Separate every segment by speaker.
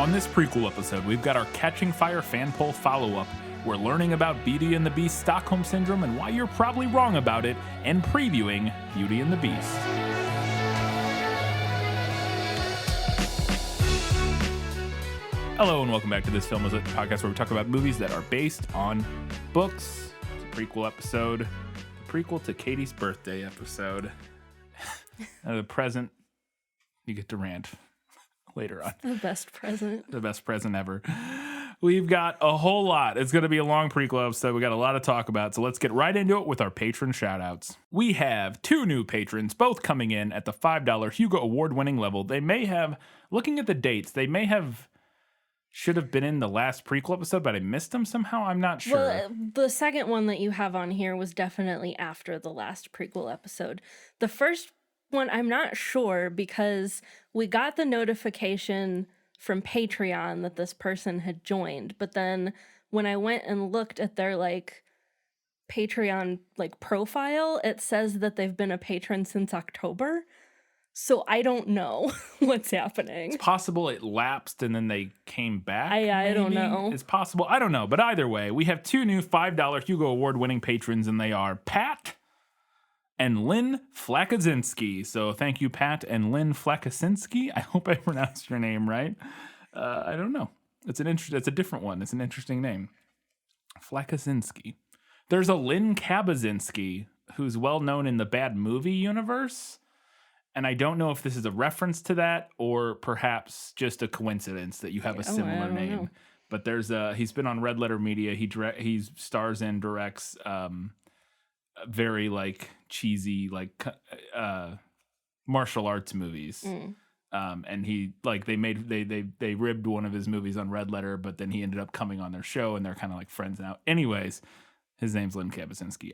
Speaker 1: On this prequel episode, we've got our Catching Fire fan poll follow-up. We're learning about Beauty and the Beast Stockholm Syndrome and why you're probably wrong about it, and previewing Beauty and the Beast. Hello and welcome back to This Film Is It, the podcast where we talk about movies that are based on books. It's a prequel episode, the prequel to Katie's birthday episode. The present, you get to rant later on.
Speaker 2: The best present.
Speaker 1: The best present ever. We've got a whole lot. It's going to be a long prequel episode. We got a lot to talk about, so let's get right into it with our patron shoutouts. We have two new patrons, both coming in at the $5 Hugo Award-winning level. They may have, looking at the dates, should have been in the last prequel episode, but I missed them somehow. I'm not sure.
Speaker 2: Well, the second one that you have on here was definitely after the last prequel episode. The first one, I'm not sure, because we got the notification from Patreon that this person had joined, but then when I went and looked at their Patreon profile, it says that they've been a patron since October. So I don't know what's happening.
Speaker 1: It's possible it lapsed and then they came back.
Speaker 2: I don't know.
Speaker 1: It's possible. I don't know. But either way, we have two new $5 Hugo Award-winning patrons, and they are Pat and Lynn Flakazinski. So thank you, Pat and Lynn Flakazinski. I hope I pronounced your name right. I don't know. It's a different one. It's an interesting name. Flakazinski. There's a Lynn Kabazinski who's well known in the bad movie universe. And I don't know if this is a reference to that or perhaps just a coincidence that you have a similar name.
Speaker 2: Know.
Speaker 1: But he's been on Red Letter Media. He stars and directs very cheesy martial arts movies. And he they ribbed one of his movies on Red Letter, but then he ended up coming on their show and they're kind of friends now. Anyways, his name's Lynn Kabasinski.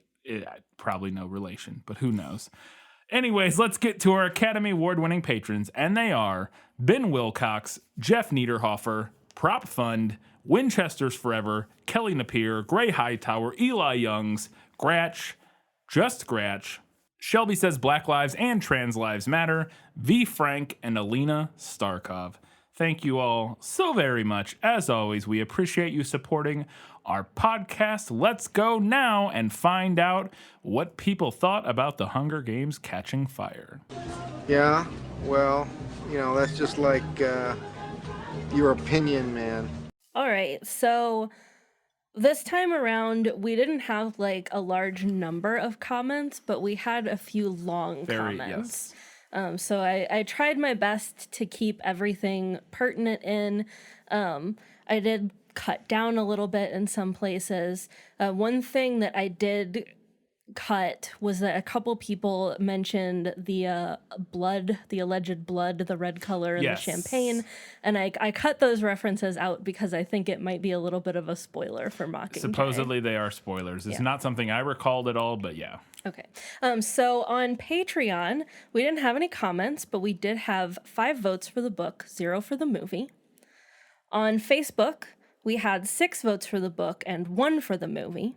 Speaker 1: Probably no relation, but who knows? Anyways, let's get to our Academy Award-winning patrons, and they are Ben Wilcox, Jeff Niederhofer, Prop Fund, Winchester's Forever, Kelly Napier, Gray Hightower, Eli Youngs, Gratch, Just Gratch, Shelby Says Black Lives and Trans Lives Matter, V. Frank, and Alina Starkov. Thank you all so very much. As always, we appreciate you supporting our podcast. Let's go now and find out what people thought about the Hunger Games Catching Fire.
Speaker 3: Yeah, well, that's just your opinion, man.
Speaker 2: All right, so this time around, we didn't have a large number of comments, but we had a few long comments.
Speaker 1: Yes.
Speaker 2: So I tried my best to keep everything pertinent in. I did cut down a little bit in some places. One thing that I did cut was that a couple people mentioned the alleged blood, the red color in the champagne, and I cut those references out because I think it might be a little bit of a spoiler for Mockingjay.
Speaker 1: Supposedly they are spoilers. It's not something I recalled at all, but yeah.
Speaker 2: Okay. So on Patreon, we didn't have any comments, but we did have 5 votes for the book, 0 for the movie. On Facebook, we had 6 votes for the book and 1 for the movie.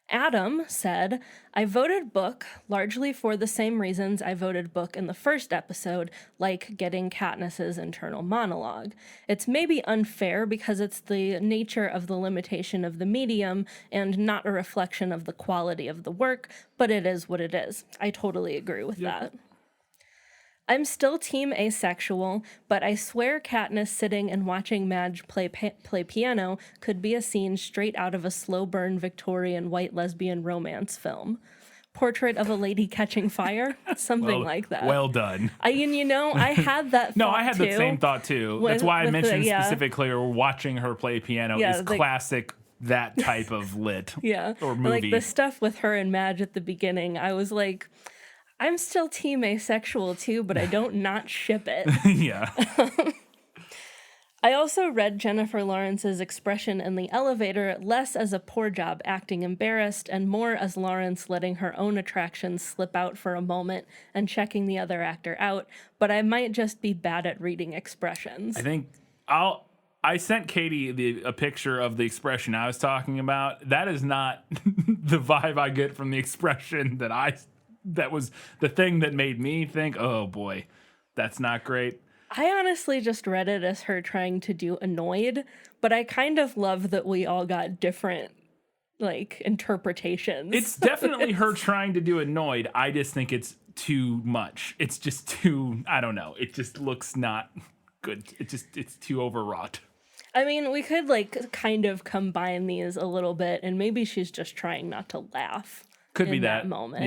Speaker 2: Adam said, I voted book largely for the same reasons I voted book in the first episode, like getting Katniss's internal monologue. It's maybe unfair because it's the nature of the limitation of the medium and not a reflection of the quality of the work, but it is what it is. I totally agree with that. I'm still team asexual, but I swear Katniss sitting and watching Madge play piano could be a scene straight out of a slow burn Victorian white lesbian romance film. Portrait of a Lady Catching Fire, something like that.
Speaker 1: Well done.
Speaker 2: I had that thought
Speaker 1: No, I had
Speaker 2: too.
Speaker 1: the same thought too. That's why I mentioned specifically watching her play piano is classic that type of lit or movie.
Speaker 2: The stuff with her and Madge at the beginning, I was like, I'm still team asexual too, but I don't not ship it.
Speaker 1: Yeah.
Speaker 2: I also read Jennifer Lawrence's expression in the elevator less as a poor job acting embarrassed and more as Lawrence letting her own attractions slip out for a moment and checking the other actor out, but I might just be bad at reading expressions.
Speaker 1: I think I sent Katie a picture of the expression I was talking about. That is not the vibe I get from the expression that was the thing that made me think, oh boy, that's not great.
Speaker 2: I honestly just read it as her trying to do annoyed, but I kind of love that we all got different like interpretations.
Speaker 1: It's definitely her trying to do annoyed. I just think it's too much. It's just too, I don't know. It just looks not good. It's too overwrought.
Speaker 2: I mean, we could like kind of combine these a little bit, and maybe she's just trying not to laugh.
Speaker 1: Could be
Speaker 2: that moment.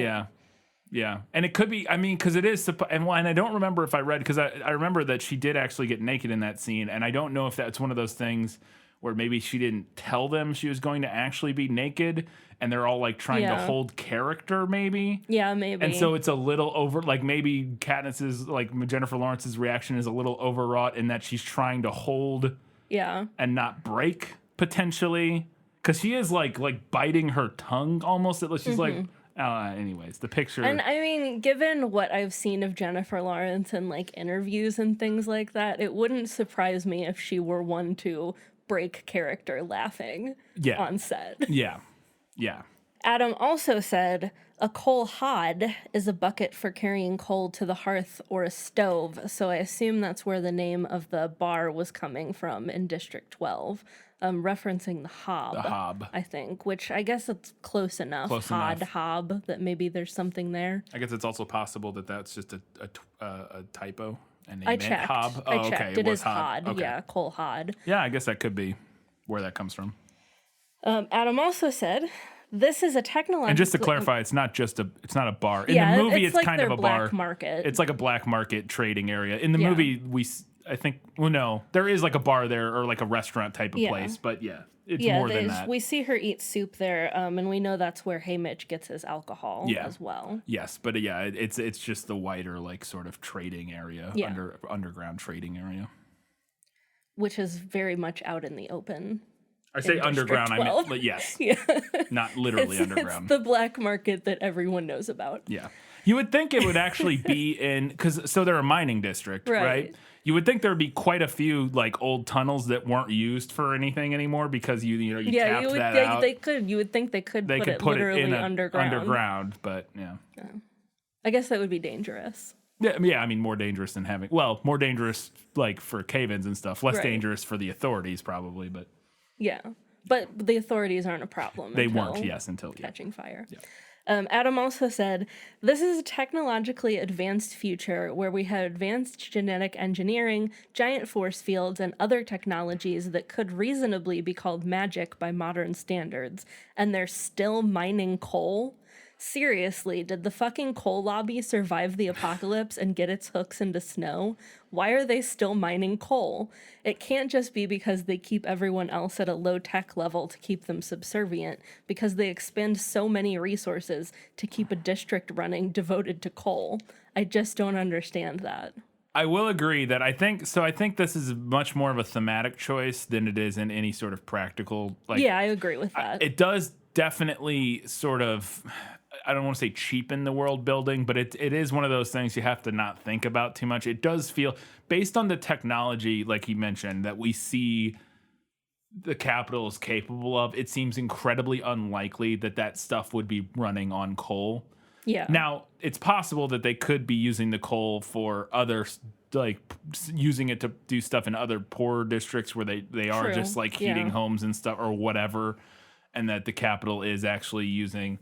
Speaker 1: Yeah. And it could be, I mean, because it is, and I don't remember if I read, because I remember that she did actually get naked in that scene, and I don't know if that's one of those things where maybe she didn't tell them she was going to actually be naked, and they're all like trying to hold character, maybe.
Speaker 2: Yeah, maybe.
Speaker 1: And so it's a little over, like maybe Katniss's, like Jennifer Lawrence's reaction is a little overwrought in that she's trying to hold and not break, potentially. Because she is like biting her tongue almost. She's like, anyways, the picture.
Speaker 2: And I mean, given what I've seen of Jennifer Lawrence in like interviews and things like that, it wouldn't surprise me if she were one to break character laughing on set.
Speaker 1: Yeah.
Speaker 2: Adam also said, a coal hod is a bucket for carrying coal to the hearth or a stove. So I assume that's where the name of the bar was coming from in District 12. Referencing the hob.
Speaker 1: The hob.
Speaker 2: I think, which I guess it's close enough. Hob, that maybe there's something there.
Speaker 1: I guess it's also possible that that's just a typo. And
Speaker 2: I checked.
Speaker 1: Hob. Oh,
Speaker 2: I checked.
Speaker 1: Okay.
Speaker 2: It is
Speaker 1: hod.
Speaker 2: hod. Okay. Yeah, coal hod.
Speaker 1: Yeah, I guess that could be where that comes from.
Speaker 2: Adam also said, "This is a technological."
Speaker 1: And just to clarify, it's not a bar. In the movie, it's
Speaker 2: like
Speaker 1: kind of a
Speaker 2: black
Speaker 1: bar.
Speaker 2: Market.
Speaker 1: It's like a black market trading area. In the movie, I think, well, no, there is like a bar there or like a restaurant type of place, but it's more than that.
Speaker 2: We see her eat soup there, and we know that's where Haymitch gets his alcohol as well.
Speaker 1: Yes, but it's just the wider like sort of trading area, underground trading area,
Speaker 2: which is very much out in the open.
Speaker 1: I say underground, I mean, but yes, not literally underground.
Speaker 2: It's the black market that everyone knows about.
Speaker 1: Yeah, you would think it would actually be so they're a mining district, right? You would think there would be quite a few like old tunnels that weren't used for anything anymore because you tapped that out.
Speaker 2: They could. You would think they could put it literally underground.
Speaker 1: Underground, but
Speaker 2: I guess that would be dangerous.
Speaker 1: Yeah. I mean, more dangerous than more dangerous like for cave-ins and stuff. Less dangerous for the authorities probably, but
Speaker 2: but the authorities aren't a problem.
Speaker 1: They weren't. Yes, until
Speaker 2: catching fire.
Speaker 1: Yeah.
Speaker 2: Adam also said, this is a technologically advanced future where we have advanced genetic engineering, giant force fields, and other technologies that could reasonably be called magic by modern standards, and they're still mining coal? Seriously, did the fucking coal lobby survive the apocalypse and get its hooks into snow? Why are they still mining coal? It can't just be because they keep everyone else at a low-tech level to keep them subservient, because they expend so many resources to keep a district running devoted to coal. I just don't understand that.
Speaker 1: I will agree that I think this is much more of a thematic choice than it is in any sort of practical. I
Speaker 2: agree with that.
Speaker 1: It does definitely sort of, I don't want to say cheapen the world building, but it is one of those things you have to not think about too much. It does feel, based on the technology, like he mentioned, that we see the Capitol is capable of, it seems incredibly unlikely that stuff would be running on coal.
Speaker 2: Yeah.
Speaker 1: Now, it's possible that they could be using the coal for other, like using it to do stuff in other poorer districts where they are just like heating homes and stuff or whatever, and that the Capitol is actually using.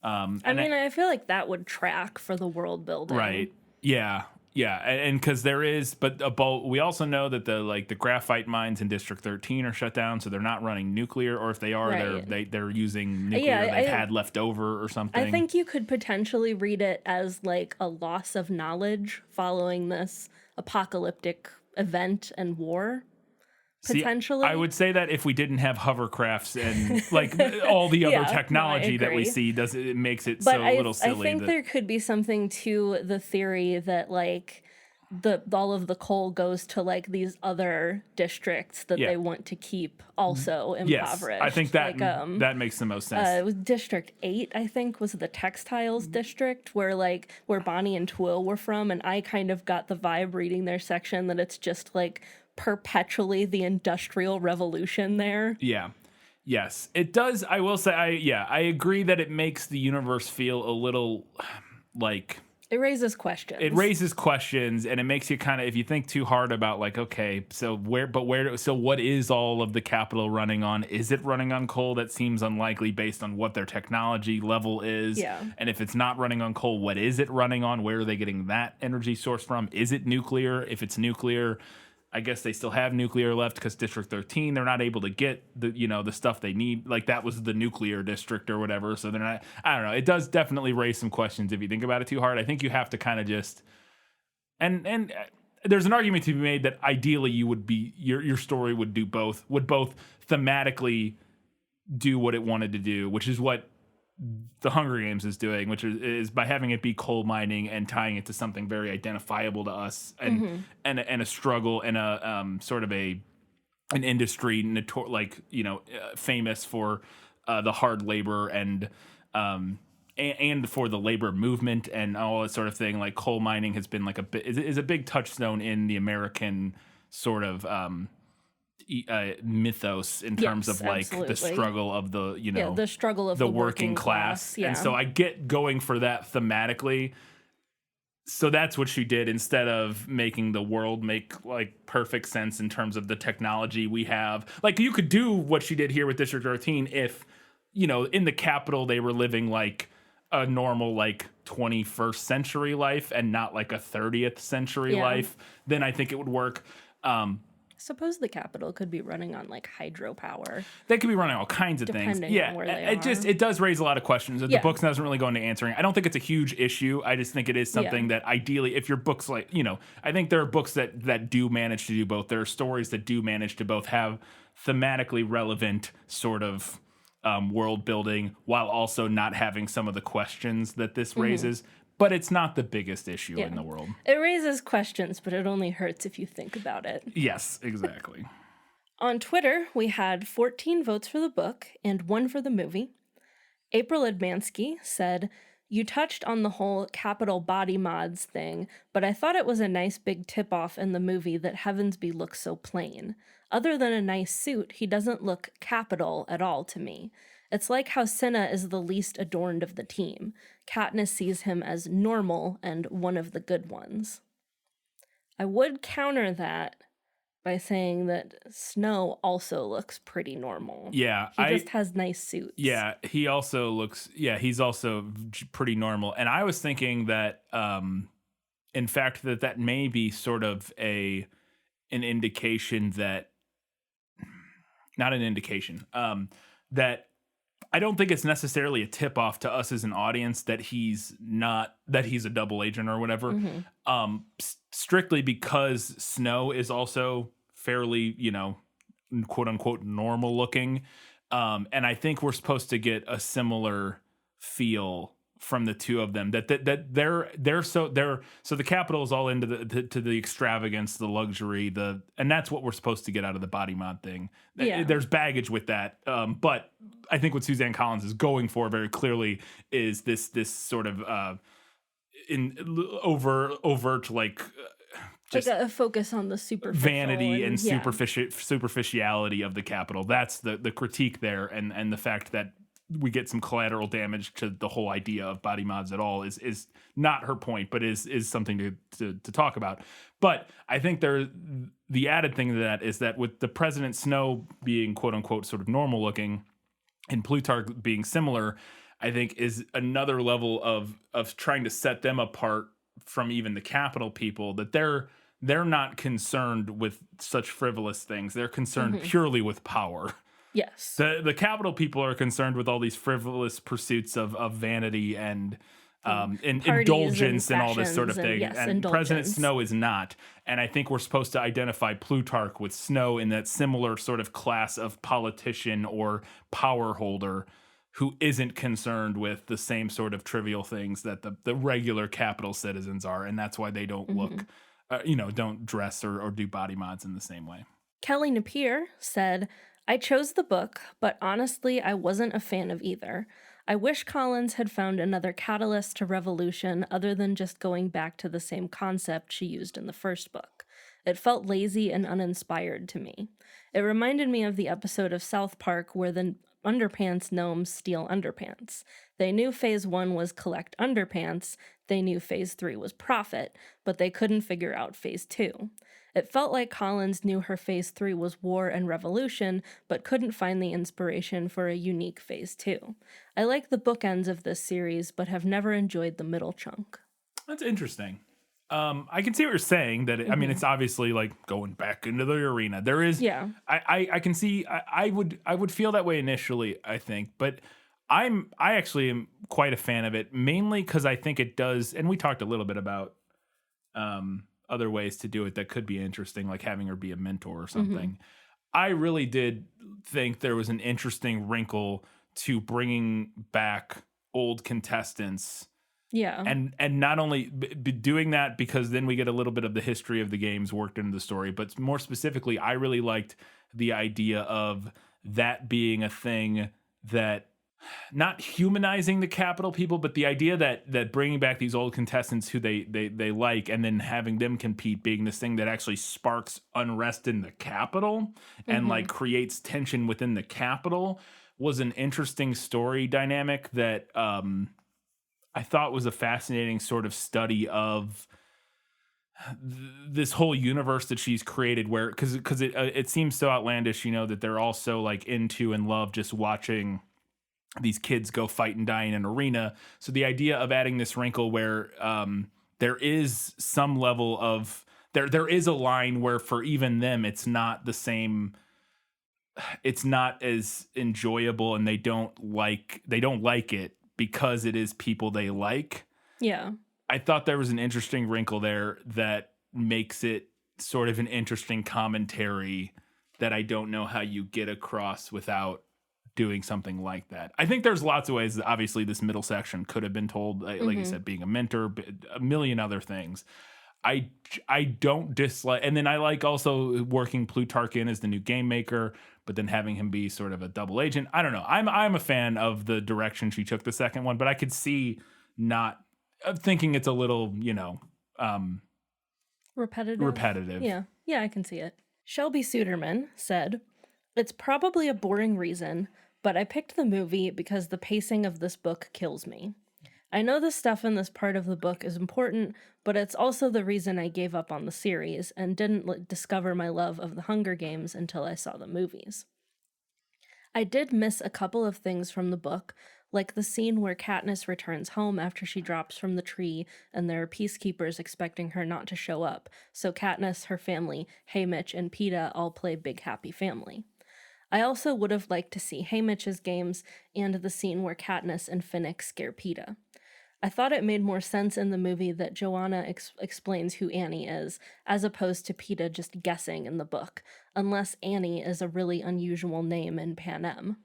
Speaker 2: I feel like that would track for the world building.
Speaker 1: Right. Yeah. Yeah. And because there is, but we also know that the graphite mines in District 13 are shut down, so they're not running nuclear, or if they are, they're using nuclear they've had left over or something.
Speaker 2: I think you could potentially read it as like a loss of knowledge following this apocalyptic event and war. Potentially.
Speaker 1: See, I would say that if we didn't have hovercrafts and like all the other technology that we see, it makes it a little silly.
Speaker 2: I think there could be something to the theory that like all of the coal goes to like these other districts that they want to keep also impoverished.
Speaker 1: Yes, I think that that makes the most sense.
Speaker 2: It was District 8, I think, was the textiles district where Bonnie and Twill were from, and I kind of got the vibe reading their section that it's just like perpetually the Industrial Revolution there.
Speaker 1: Yeah. Yes, it does. I will say, I agree that it makes the universe feel a little like
Speaker 2: It raises questions.
Speaker 1: It raises questions, and it makes you kind of, if you think too hard about like, okay, so what is all of the capital running on? Is it running on coal? That seems unlikely based on what their technology level is.
Speaker 2: Yeah.
Speaker 1: And if it's not running on coal, what is it running on? Where are they getting that energy source from? Is it nuclear? If it's nuclear, I guess they still have nuclear left because District 13, they're not able to get the stuff they need. Like that was the nuclear district or whatever. So they're not, I don't know. It does definitely raise some questions if you think about it too hard. I think you have to kind of just, and there's an argument to be made that ideally you would be, your story would both thematically do what it wanted to do, which is what the Hunger Games is doing, which is by having it be coal mining and tying it to something very identifiable to us, and a struggle and a sort of an industry famous for the hard labor and for the labor movement and all that sort of thing. Like coal mining has been like is a big touchstone in the American sort of mythos in terms of like
Speaker 2: absolutely.
Speaker 1: the struggle of the
Speaker 2: struggle of
Speaker 1: the working class.
Speaker 2: Yeah.
Speaker 1: And so I get going for that thematically. So that's what she did instead of making the world make like perfect sense in terms of the technology we have. Like you could do what she did here with District 13 if, in the capital they were living like a normal like 21st century life and not like a 30th century life, then I think it would work.
Speaker 2: Suppose the capital could be running on like hydropower.
Speaker 1: They could be running all kinds of things. Yeah,
Speaker 2: on where they are.
Speaker 1: It does raise a lot of questions that the book doesn't really go into answering. I don't think it's a huge issue. I just think it is something that ideally, if your book's like, I think there are books that do manage to do both. There are stories that do manage to both have thematically relevant sort of world building while also not having some of the questions that this raises. But it's not the biggest issue in the world.
Speaker 2: It raises questions, but it only hurts if you think about it.
Speaker 1: Yes, exactly.
Speaker 2: On Twitter, we had 14 votes for the book and 1 for the movie. April Edmansky said, "You touched on the whole capital body mods thing, but I thought it was a nice big tip-off in the movie that Heavensby looks so plain. Other than a nice suit, he doesn't look capital at all to me. It's like how Cinna is the least adorned of the team. Katniss sees him as normal and one of the good ones." I would counter that by saying that Snow also looks pretty normal.
Speaker 1: Yeah.
Speaker 2: He just has nice suits.
Speaker 1: Yeah, he also looks, he's also pretty normal. And I was thinking that, in fact, that may be sort of an indication that, not an indication, that I don't think it's necessarily a tip off to us as an audience that he's a double agent or whatever. Strictly because Snow is also fairly, quote unquote normal looking. And I think we're supposed to get a similar feel from the two of them that so the capital is all into the extravagance, the luxury, and that's what we're supposed to get out of the body mod thing. There's baggage with that, but I think what Suzanne Collins is going for very clearly is this sort of overt like just
Speaker 2: like a focus on the superficial
Speaker 1: vanity and superficiality of the capital. That's the critique there, and the fact that we get some collateral damage to the whole idea of body mods at all is not her point, but is something to talk about. But I think the added thing to that is that with the President Snow being quote unquote sort of normal looking and Plutarch being similar, I think is another level of trying to set them apart from even the capital people, that they're not concerned with such frivolous things. They're concerned purely with power.
Speaker 2: Yes.
Speaker 1: The capital people are concerned with all these frivolous pursuits of vanity and indulgence and all this sort of thing. And President Snow is not. And I think we're supposed to identify Plutarch with Snow in that similar sort of class of politician or power holder who isn't concerned with the same sort of trivial things that the regular capital citizens are. And that's why they don't look, don't dress or do body mods in the same way.
Speaker 2: Kelly Napier said, "I chose the book, but honestly, I wasn't a fan of either. I wish Collins had found another catalyst to revolution other than just going back to the same concept she used in the first book. It felt lazy and uninspired to me. It reminded me of the episode of South Park where the underpants gnomes steal underpants. They knew phase 1 was collect underpants. They knew phase 3 was profit, but they couldn't figure out phase 2. It felt like Collins knew her phase 3 was war and revolution, but couldn't find the inspiration for a unique phase 2. I like the bookends of this series, but have never enjoyed the middle chunk.
Speaker 1: That's interesting. I can see what you're saying. That I mean, it's obviously like going back into the arena. There is, I can see. I would feel that way initially, I think, but I actually am quite a fan of it, mainly because I think it does. And we talked a little bit about other ways to do it that could be interesting, like having her be a mentor or something. I really did think there was an interesting wrinkle to bringing back old contestants.
Speaker 2: Yeah.
Speaker 1: And not only doing that, because then we get a little bit of the history of the games worked into the story, but more specifically, I really liked the idea of that being a thing that, not humanizing the Capitol people, but the idea that bringing back these old contestants who they like and then having them compete being this thing that actually sparks unrest in the Capitol and like creates tension within the Capitol was an interesting story dynamic that I thought was a fascinating sort of study of this whole universe that she's created, where because it seems so outlandish, you know, that they're all so like into and love just watching these kids go fight and die in an arena. So the idea of adding this wrinkle where there is some level of there is a line where for even them it's not the same, it's not as enjoyable, and they don't like it because it is people they like.
Speaker 2: Yeah.
Speaker 1: I thought there was an interesting wrinkle there that makes it sort of an interesting commentary that I don't know how you get across without doing something like that. I think there's lots of ways that obviously this middle section could have been told, like I said, being a mentor, a million other things. I don't dislike, and then I like also working Plutarch in as the new game maker, but then having him be sort of a double agent. I don't know. I'm a fan of the direction she took the second one, but I could see not thinking it's a little, you know, repetitive.
Speaker 2: Yeah, I can see it. Shelby Suderman said, "It's probably a boring reason, but I picked the movie because the pacing of this book kills me. I know the stuff in this part of the book is important, but it's also the reason I gave up on the series and didn't discover my love of the Hunger Games until I saw the movies. I did miss a couple of things from the book, like the scene where Katniss returns home after she drops from the tree and there are peacekeepers expecting her not to show up, so Katniss, her family, Haymitch, and Peeta all play big happy family. I also would have liked to see Haymitch's games and the scene where Katniss and Finnick scare Peeta. I thought it made more sense in the movie that Joanna explains who Annie is, as opposed to Peeta just guessing in the book, unless Annie is a really unusual name in Panem."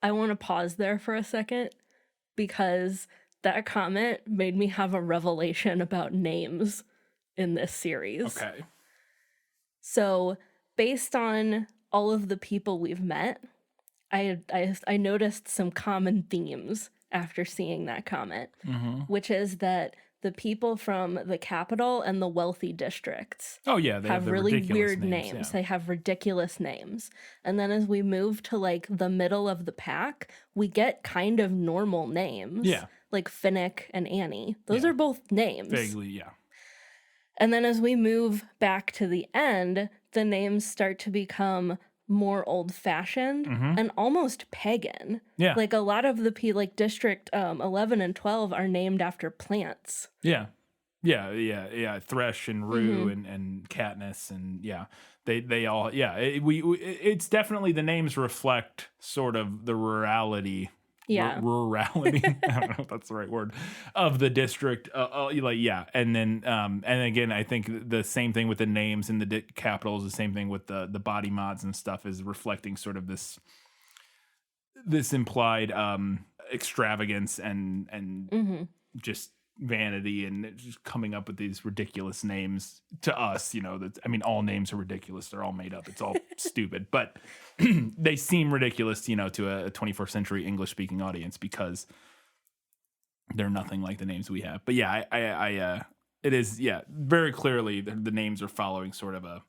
Speaker 2: I want to pause there for a second, because that comment made me have a revelation about names in this series.
Speaker 1: Okay.
Speaker 2: So, based on all of the people we've met, I noticed some common themes after seeing that comment, which is that the people from the capital and the wealthy districts
Speaker 1: they
Speaker 2: have
Speaker 1: the
Speaker 2: really
Speaker 1: ridiculous
Speaker 2: weird names.
Speaker 1: Yeah.
Speaker 2: They have ridiculous names. And then as we move to like the middle of the pack, we get kind of normal names.
Speaker 1: Yeah.
Speaker 2: Like Finnick and Annie. Those are both names.
Speaker 1: Vaguely, yeah.
Speaker 2: And then as we move back to the end, the names start to become more old-fashioned and almost pagan.
Speaker 1: Yeah.
Speaker 2: Like a lot of the District 11 and 12 are named after plants.
Speaker 1: Yeah. Thresh and Rue and Katniss and they all it's definitely, the names reflect sort of the rurality. Rurality. I don't know if that's the right word, of the district. And then and again, I think the same thing with the names in the capitals, the same thing with the body mods and stuff, is reflecting sort of this implied extravagance and just vanity, and just coming up with these ridiculous names to us. You know, that, I mean, all names are ridiculous. They're all made up. It's all stupid, but they seem ridiculous, you know, to a 21st century English speaking audience, because they're nothing like the names we have. But yeah, I it is, very clearly the names are following sort of a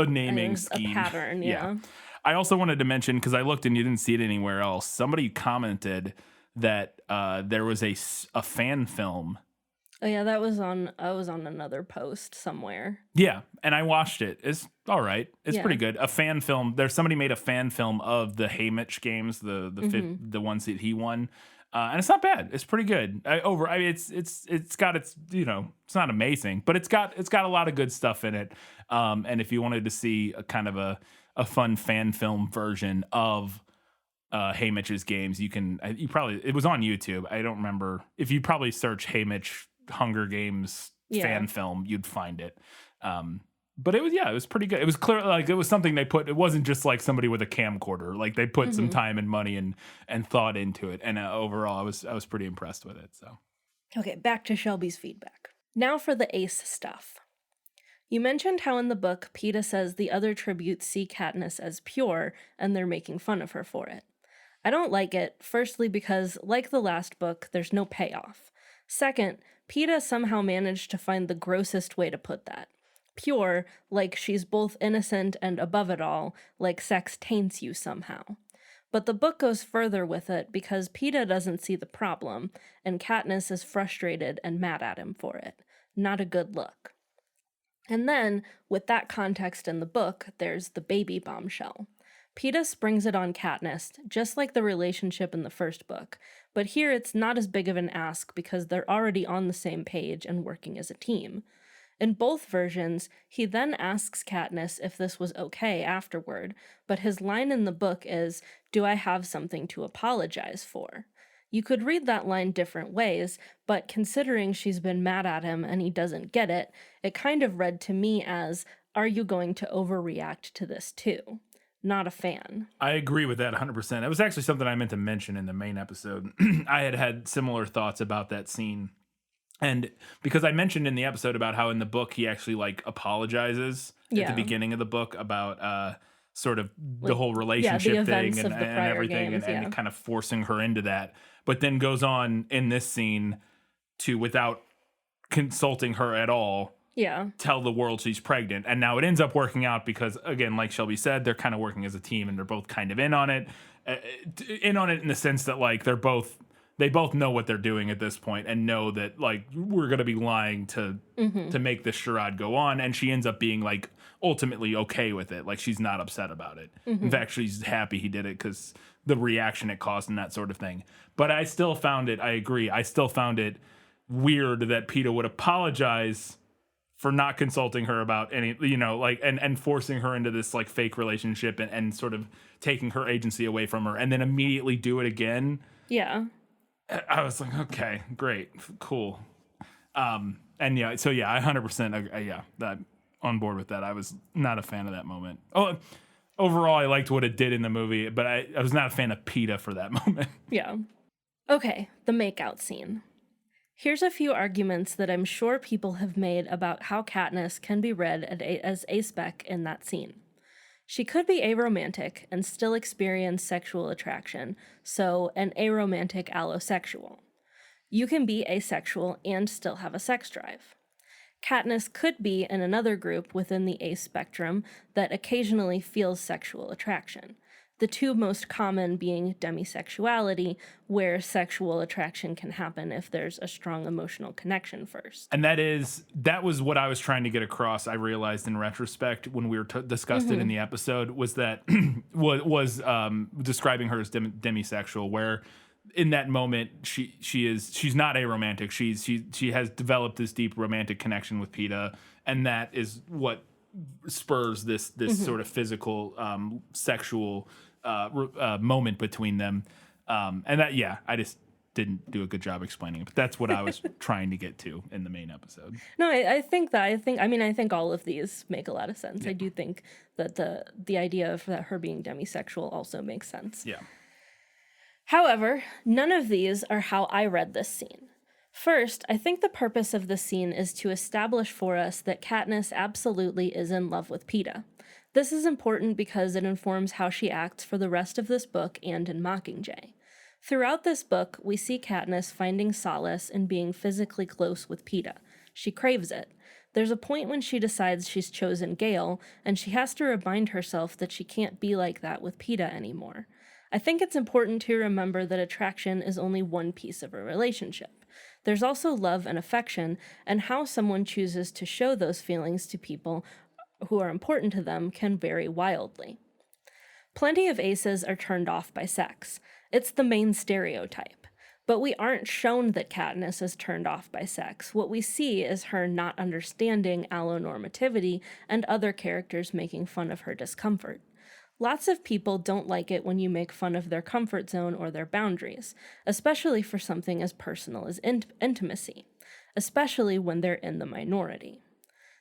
Speaker 1: naming scheme,
Speaker 2: a pattern. Yeah.
Speaker 1: I also wanted to mention, because I looked and you didn't see it anywhere else, somebody commented that there was a fan film.
Speaker 2: Oh yeah, I was on another post somewhere.
Speaker 1: Yeah, and I watched it. It's all right. It's
Speaker 2: Yeah.
Speaker 1: pretty good. A fan film. There's somebody made a fan film of the Haymitch games, the ones that he won, and it's not bad. It's pretty good. It's got its it's not amazing, but it's got a lot of good stuff in it. And if you wanted to see a kind of a fun fan film version of Haymitch's games, it was on YouTube. I don't remember. If you probably search Haymitch Hunger Games fan film, you'd find it. But it was pretty good. It was clear, like it was something they put. It wasn't just like somebody with a camcorder. Like they put some time and money and thought into it. And overall, I was pretty impressed with it. So,
Speaker 2: okay, back to Shelby's feedback. Now for the ace stuff. You mentioned how in the book PETA says the other tributes see Katniss as pure, and they're making fun of her for it. I don't like it. Firstly, because like the last book, there's no payoff. Second, PETA somehow managed to find the grossest way to put that. Pure, like she's both innocent and above it all, like sex taints you somehow. But the book goes further with it because PETA doesn't see the problem, and Katniss is frustrated and mad at him for it. Not a good look. And then, with that context in the book, there's the baby bombshell. PETA springs it on Katniss, just like the relationship in the first book, but here it's not as big of an ask because they're already on the same page and working as a team. In both versions, he then asks Katniss if this was okay afterward, but his line in the book is, "Do I have something to apologize for?" You could read that line different ways, but considering she's been mad at him and he doesn't get it, it kind of read to me as, "Are you going to overreact to this too?" Not a fan.
Speaker 1: I agree with that 100%. It was actually something I meant to mention in the main episode. I had similar thoughts about that scene. And because I mentioned in the episode about how in the book he actually like apologizes at the beginning of the book about sort of the whole relationship thing and everything games, and kind of forcing her into that. But then goes on in this scene to, without consulting her at all, tell the world she's pregnant. And now it ends up working out because, again, like Shelby said, they're kind of working as a team and they're both kind of in on it in the sense that like they both know what they're doing at this point and know that like we're going to be lying to make this charade go on. And she ends up being like ultimately okay with it. Like she's not upset about it. In fact, she's happy he did it because the reaction it caused and that sort of thing. But I still found it weird that PETA would apologize for not consulting her about any, like, and forcing her into this like fake relationship and sort of taking her agency away from her and then immediately do it again.
Speaker 2: Yeah.
Speaker 1: I was like, okay, great, cool. And I 100%, I'm on board with that. I was not a fan of that moment. Oh, overall, I liked what it did in the movie, but I was not a fan of PETA for that moment.
Speaker 2: Yeah. Okay, the makeout scene. Here's a few arguments that I'm sure people have made about how Katniss can be read as aspec in that scene. She could be aromantic and still experience sexual attraction, so an aromantic allosexual. You can be asexual and still have a sex drive. Katniss could be in another group within the ace spectrum that occasionally feels sexual attraction. The two most common being demisexuality, where sexual attraction can happen if there's a strong emotional connection first.
Speaker 1: And that was what I was trying to get across. I realized in retrospect when we were discussed it in the episode was that was describing her as demisexual, where in that moment she's not aromantic. She has developed this deep romantic connection with PETA, and that is what spurs this sort of physical sexual moment between them, and that I just didn't do a good job explaining it, but that's what I was trying to get to in the main episode.
Speaker 2: No, I think all of these make a lot of sense. I do think that the idea of that her being demisexual also makes sense. However, none of these are how I read this scene. First, I think the purpose of this scene is to establish for us that Katniss absolutely is in love with PETA. This is important because it informs how she acts for the rest of this book and in Mockingjay. Throughout this book, we see Katniss finding solace in being physically close with PETA. She craves it. There's a point when she decides she's chosen Gale, and she has to remind herself that she can't be like that with PETA anymore. I think it's important to remember that attraction is only one piece of a relationship. There's also love and affection, and how someone chooses to show those feelings to people who are important to them can vary wildly. Plenty of aces are turned off by sex. It's the main stereotype. But we aren't shown that Katniss is turned off by sex. What we see is her not understanding allonormativity and other characters making fun of her discomfort. Lots of people don't like it when you make fun of their comfort zone or their boundaries, especially for something as personal as intimacy, especially when they're in the minority.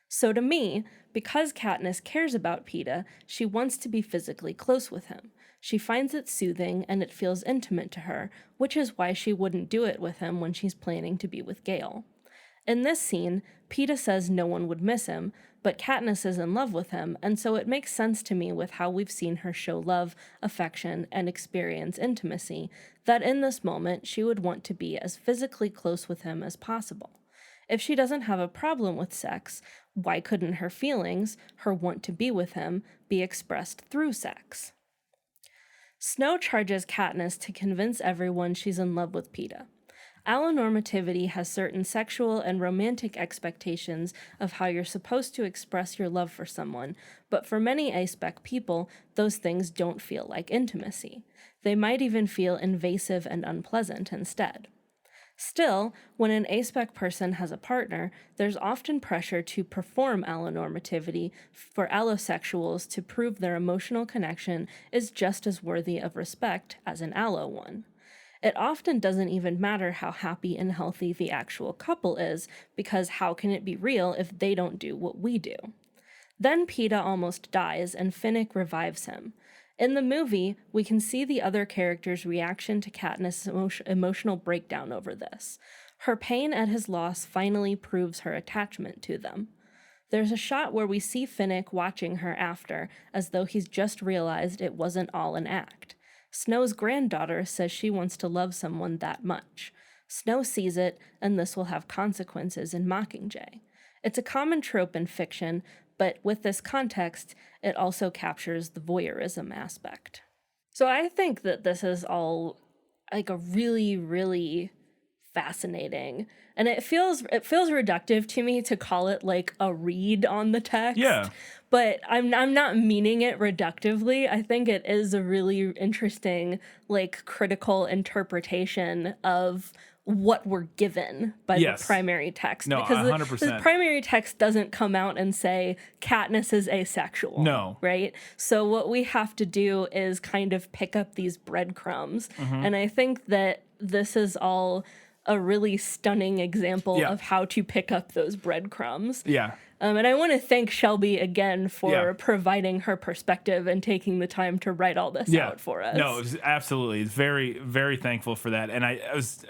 Speaker 2: So to me, because Katniss cares about Peeta, she wants to be physically close with him. She finds it soothing and it feels intimate to her, which is why she wouldn't do it with him when she's planning to be with Gale. In this scene, Peeta says no one would miss him, but Katniss is in love with him, and so it makes sense to me with how we've seen her show love, affection, and experience intimacy, that in this moment she would want to be as physically close with him as possible. If she doesn't have a problem with sex, why couldn't her feelings, her want to be with him, be expressed through sex? Snow charges Katniss to convince everyone she's in love with Peeta. Allonormativity has certain sexual and romantic expectations of how you're supposed to express your love for someone, but for many A-spec people, those things don't feel like intimacy. They might even feel invasive and unpleasant instead. Still, when an A-spec person has a partner, there's often pressure to perform allonormativity for allosexuals to prove their emotional connection is just as worthy of respect as an allo one. It often doesn't even matter how happy and healthy the actual couple is, because how can it be real if they don't do what we do? Then Peeta almost dies and Finnick revives him. In the movie, we can see the other characters' reaction to Katniss' emotional breakdown over this. Her pain at his loss finally proves her attachment to them. There's a shot where we see Finnick watching her after, as though he's just realized it wasn't all an act. Snow's granddaughter says she wants to love someone that much. Snow sees it, and this will have consequences in Mockingjay. It's a common trope in fiction, but with this context, it also captures the voyeurism aspect. So I think that this is all like a really, really fascinating, and it feels reductive to me to call it like a read on the text.
Speaker 1: Yeah.
Speaker 2: But I'm not meaning it reductively. I think it is a really interesting, like, critical interpretation of what we're given by the primary text.
Speaker 1: No,
Speaker 2: because
Speaker 1: 100%.
Speaker 2: The primary text doesn't come out and say Katniss is asexual.
Speaker 1: No.
Speaker 2: Right? So what we have to do is kind of pick up these breadcrumbs. And I think that this is all a really stunning example of how to pick up those breadcrumbs.
Speaker 1: Yeah.
Speaker 2: And I want to thank Shelby again for providing her perspective and taking the time to write all this out for us.
Speaker 1: No, it was absolutely. It's very, very thankful for that. And I was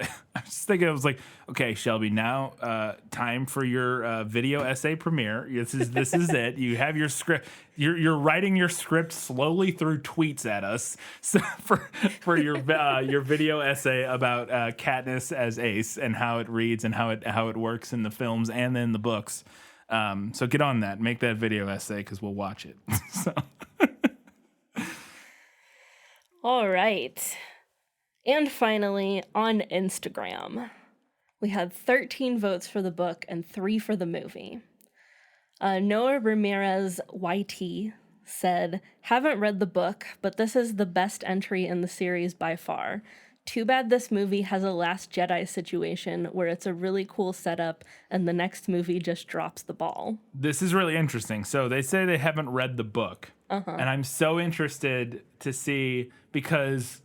Speaker 1: thinking, I was like, okay, Shelby, now time for your video essay premiere. This is it. You have your script. You're writing your script slowly through tweets at us for your video essay about Katniss as Ace and how it reads and how it works in the films and in the books. So get on that. Make that video essay because we'll watch it.
Speaker 2: All right. And finally, on Instagram, we had 13 votes for the book and 3 for the movie. Noah Ramirez YT said, haven't read the book, but this is the best entry in the series by far. Too bad this movie has a Last Jedi situation where it's a really cool setup and the next movie just drops the ball.
Speaker 1: This is really interesting. So they say they haven't read the book. And I'm so interested to see, because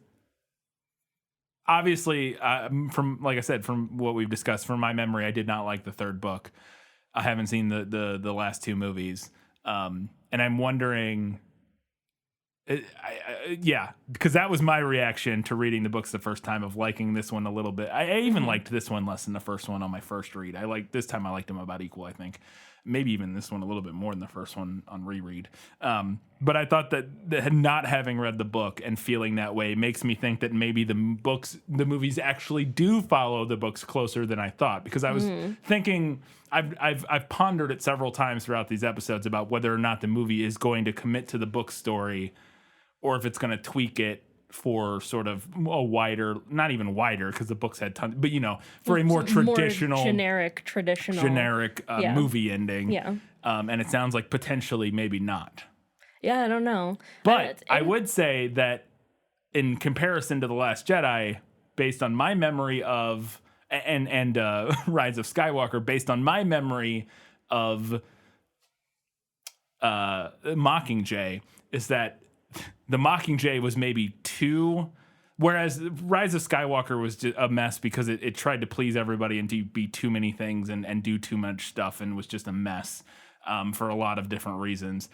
Speaker 1: obviously, from, like I said, from what we've discussed, from my memory, I did not like the third book. I haven't seen the last 2 movies. And I'm wondering... because that was my reaction to reading the books the first time, of liking this one a little bit. I even liked this one less than the first one on my first read. This time I liked them about equal, I think. Maybe even this one a little bit more than the first one on reread. But I thought that not having read the book and feeling that way makes me think that maybe the movies actually do follow the books closer than I thought. Because I was thinking, I've pondered it several times throughout these episodes about whether or not the movie is going to commit to the book story, or if it's going to tweak it for sort of a wider, not even wider because the books had tons, but for a more traditional,
Speaker 2: generic
Speaker 1: movie ending.
Speaker 2: Yeah.
Speaker 1: And it sounds like potentially maybe not.
Speaker 2: Yeah, I don't know.
Speaker 1: But I would say that in comparison to The Last Jedi, based on my memory of and Rise of Skywalker, based on my memory of Mockingjay, is that the Mockingjay was maybe too, whereas Rise of Skywalker was just a mess because it tried to please everybody and to be too many things and do too much stuff and was just a mess for a lot of different reasons.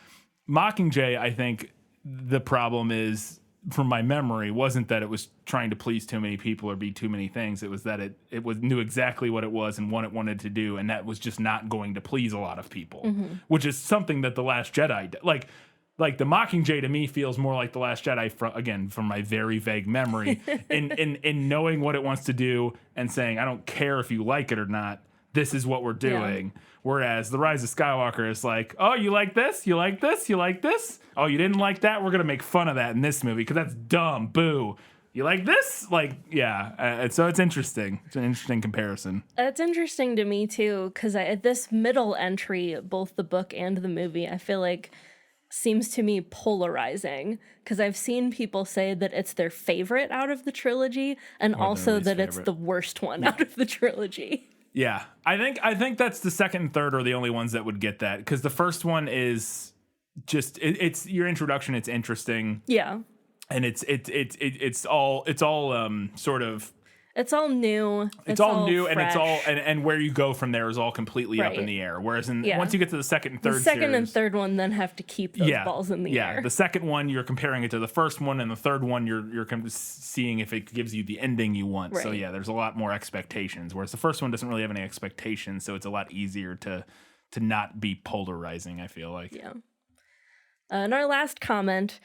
Speaker 1: Mockingjay, I think the problem is, from my memory, wasn't that it was trying to please too many people or be too many things. It was that it knew exactly what it was and what it wanted to do, and that was just not going to please a lot of people, which is something that The Last Jedi did. Like the Mockingjay to me feels more like The Last Jedi, from my very vague memory, in knowing what it wants to do and saying, I don't care if you like it or not, this is what we're doing. Yeah. Whereas The Rise of Skywalker is like, oh, you like this? You like this? You like this? Oh, you didn't like that? We're going to make fun of that in this movie because that's dumb. Boo. You like this? So it's interesting. It's an interesting comparison.
Speaker 2: It's interesting to me, too, because this middle entry, both the book and the movie, I feel like seems to me polarizing, because I've seen people say that it's their favorite out of the trilogy and also that it's the worst one out of the trilogy.
Speaker 1: Yeah, I think that's the second and third are the only ones that would get that, because the first one is just it's your introduction. It's interesting.
Speaker 2: Yeah,
Speaker 1: and it's all sort of.
Speaker 2: It's all new.
Speaker 1: It's all new, fresh. And it's all and where you go from there is all completely up in the air. Whereas once you get to the second and third, the
Speaker 2: second and third one then have to keep those balls in the air.
Speaker 1: Yeah, the second one you're comparing it to the first one, and the third one you're seeing if it gives you the ending you want. Right. So there's a lot more expectations. Whereas the first one doesn't really have any expectations, so it's a lot easier to not be polarizing, I feel like.
Speaker 2: Yeah. And our last comment,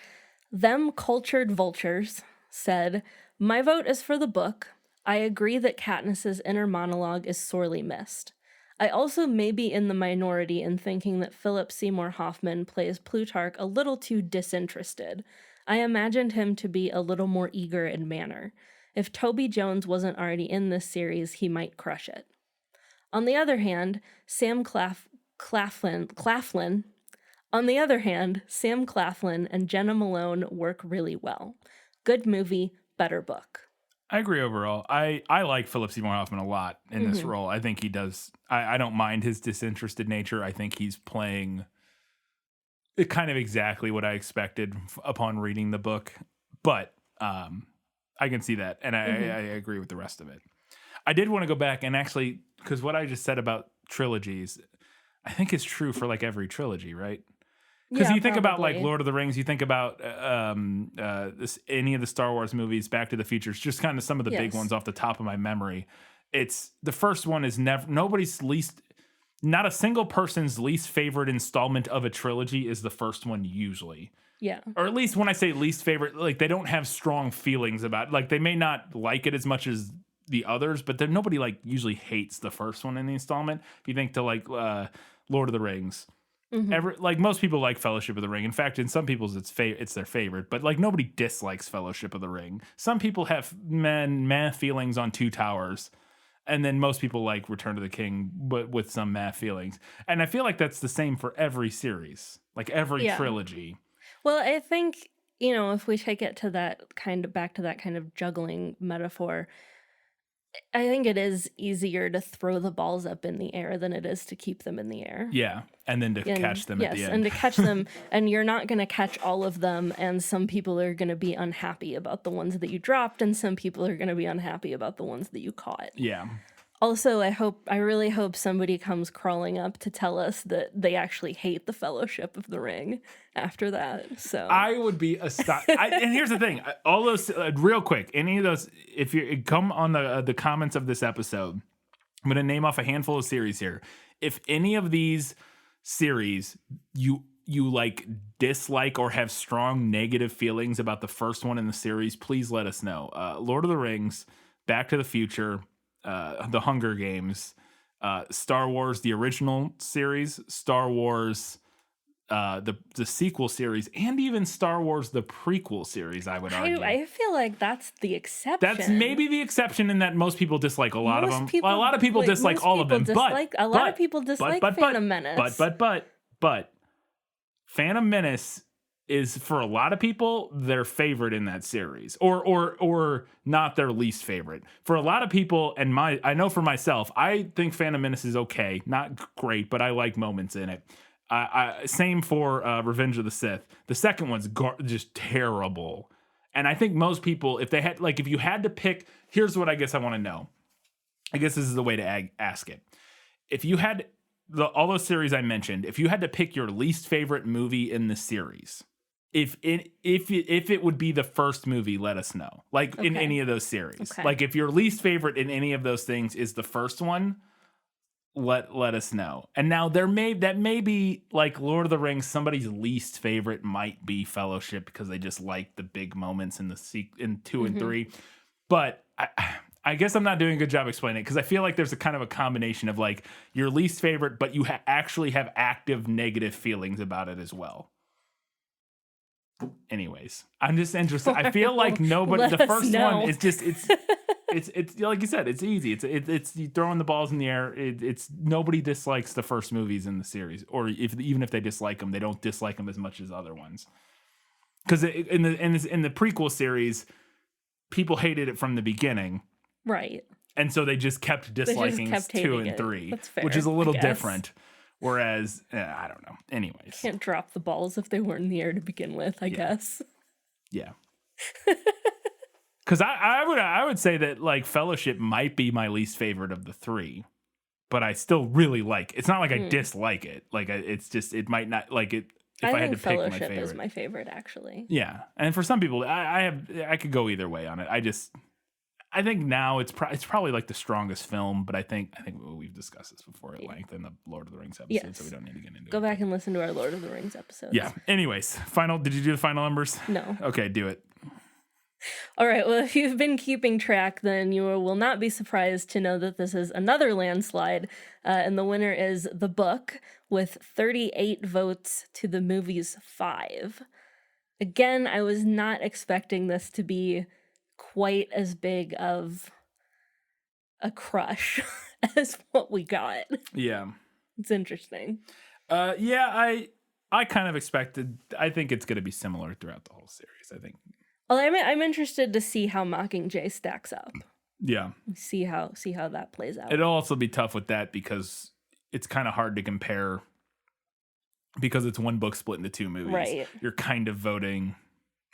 Speaker 2: Them Cultured Vultures said, "My vote is for the book. I agree that Katniss's inner monologue is sorely missed. I also may be in the minority in thinking that Philip Seymour Hoffman plays Plutarch a little too disinterested. I imagined him to be a little more eager in manner. If Toby Jones wasn't already in this series, he might crush it. On the other hand, Sam Claflin and Jenna Malone work really well. Good movie, better book."
Speaker 1: I agree overall. I like Philip Seymour Hoffman a lot in this role. I think he does. I don't mind his disinterested nature. I think he's playing it kind of exactly what I expected upon reading the book. But I can see that, and I agree with the rest of it. I did want to go back and actually, because what I just said about trilogies, I think is true for like every trilogy, right? Because you think about like Lord of the Rings, you think about any of the Star Wars movies, Back to the Future, just kind of some of the big ones off the top of my memory. It's the first one is not a single person's least favorite installment of a trilogy is the first one usually.
Speaker 2: Yeah.
Speaker 1: Or at least when I say least favorite, like they don't have strong feelings about it. Like they may not like it as much as the others, but nobody like usually hates the first one in the installment. If you think to like Lord of the Rings. Like most people like Fellowship of the Ring. In fact, in some people's it's their favorite, but like nobody dislikes Fellowship of the Ring. Some people have meh feelings on Two Towers, and then most people like Return of the King, but with some meh feelings. And I feel like that's the same for every series, like every trilogy.
Speaker 2: Well, I think if we take it to back to that kind of juggling metaphor, I think it is easier to throw the balls up in the air than it is to keep them in the air.
Speaker 1: Yeah, and then to catch them at the end.
Speaker 2: Yes, and to catch them, and you're not going to catch all of them, and some people are going to be unhappy about the ones that you dropped, and some people are going to be unhappy about the ones that you caught.
Speaker 1: Yeah.
Speaker 2: Also, I really hope somebody comes crawling up to tell us that they actually hate the Fellowship of the Ring after that. So
Speaker 1: I would be astonished. And here's the thing: all those, real quick, any of those, if you come on the comments of this episode, I'm going to name off a handful of series here. If any of these series you like dislike or have strong negative feelings about the first one in the series, please let us know. Lord of the Rings, Back to the Future, The Hunger Games, Star Wars, the original series, Star Wars, the sequel series and even Star Wars the prequel series. I would argue.
Speaker 2: I feel like that's the exception.
Speaker 1: That's maybe the exception in that most people dislike a lot of them. A lot of people dislike all of them.
Speaker 2: A lot of people dislike Phantom Menace.
Speaker 1: But Phantom Menace is, for a lot of people, their favorite in that series, or not their least favorite. For a lot of people, and I know for myself, I think Phantom Menace is okay, not great, but I like moments in it. Same for Revenge of the Sith. The second one's just terrible, and I think most people, if you had to pick, here's what I guess I want to know. I guess this is the way to ask it. If you had all those series I mentioned, if you had to pick your least favorite movie in the series, if it would be the first movie, let us know. Like in any of those series. Okay. Like if your least favorite in any of those things is the first one, let us know. And now that may be like Lord of the Rings, somebody's least favorite might be Fellowship because they just like the big moments in in 2 and 3. But I guess I'm not doing a good job explaining it because I feel like there's a kind of a combination of like your least favorite, but you actually have active negative feelings about it as well. Anyways, I'm just interested. I feel like nobody. The first one is just it's like you said. It's easy. It's you throwing the balls in the air. It's nobody dislikes the first movies in the series, or even if they dislike them, they don't dislike them as much as other ones. Because in the prequel series, people hated it from the beginning,
Speaker 2: right?
Speaker 1: And so they just kept disliking 2 and 3, which is a little different. Whereas, I don't know. Anyways.
Speaker 2: Can't drop the balls if they weren't in the air to begin with, I guess.
Speaker 1: Yeah. Because I would say that, like, Fellowship might be my least favorite of the 3. But I still really like it. It's not like I dislike it. Like, it's just, it might not, like, it. If I had to pick my favorite.
Speaker 2: Fellowship is my favorite, actually.
Speaker 1: Yeah. And for some people, I could go either way on it. I think now it's probably like the strongest film, but I think we've discussed this before at length in the Lord of the Rings episode, so we don't need to get into it.
Speaker 2: Go back and listen to our Lord of the Rings episode.
Speaker 1: Yeah. Anyways, did you do the final numbers?
Speaker 2: No.
Speaker 1: Okay, do it.
Speaker 2: All right. Well, if you've been keeping track, then you will not be surprised to know that this is another landslide, and the winner is The Book with 38 votes to the movie's 5. Again, I was not expecting this to be quite as big of a crush as what we got.
Speaker 1: Yeah.
Speaker 2: It's interesting.
Speaker 1: Yeah, I kind of expected, I think it's going to be similar throughout the whole series, I think.
Speaker 2: Well, I'm interested to see how Mockingjay stacks up.
Speaker 1: Yeah.
Speaker 2: See how that plays out.
Speaker 1: It'll also be tough with that because it's kind of hard to compare because it's one book split into 2 movies.
Speaker 2: Right.
Speaker 1: You're kind of voting,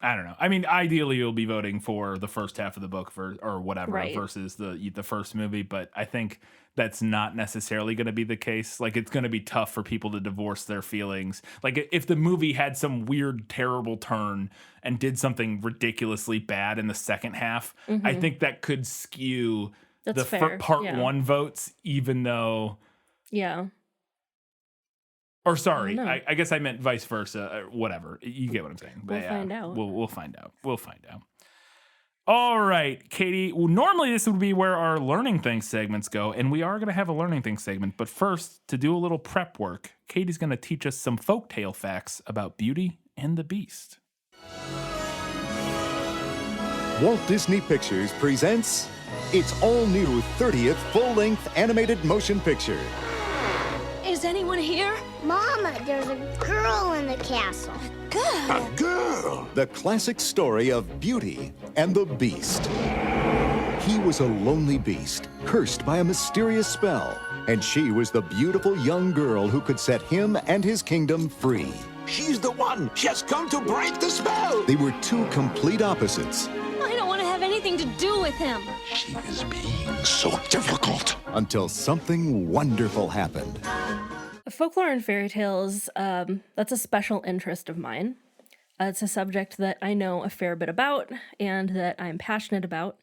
Speaker 1: I don't know. I mean, ideally you'll be voting for the first half of the book or whatever versus the first movie, but I think that's not necessarily going to be the case. Like, it's going to be tough for people to divorce their feelings. Like, if the movie had some weird, terrible turn and did something ridiculously bad in the second half, I think that could skew part 1 votes, even though...
Speaker 2: Yeah.
Speaker 1: Or sorry, I guess I meant vice versa. Whatever, you get what I'm saying.
Speaker 2: We'll find out.
Speaker 1: We'll find out. We'll find out. All right, Katie. Well, normally this would be where our learning things segments go, and we are going to have a learning things segment. But first, to do a little prep work, Katie's going to teach us some folktale facts about Beauty and the Beast.
Speaker 4: Walt Disney Pictures presents its all-new 30th full-length animated motion picture.
Speaker 5: Is anyone here?
Speaker 6: Mama, there's a girl in the castle.
Speaker 5: Good.
Speaker 4: A girl! The classic story of Beauty and the Beast. He was a lonely beast, cursed by a mysterious spell, and she was the beautiful young girl who could set him and his kingdom free.
Speaker 7: She's the one! She has come to break the spell!
Speaker 4: They were 2 complete opposites.
Speaker 5: I don't want to have anything to do with him.
Speaker 7: She is being so difficult.
Speaker 4: Until something wonderful happened.
Speaker 2: Folklore and fairy tales, that's a special interest of mine. It's a subject that I know a fair bit about and that I'm passionate about.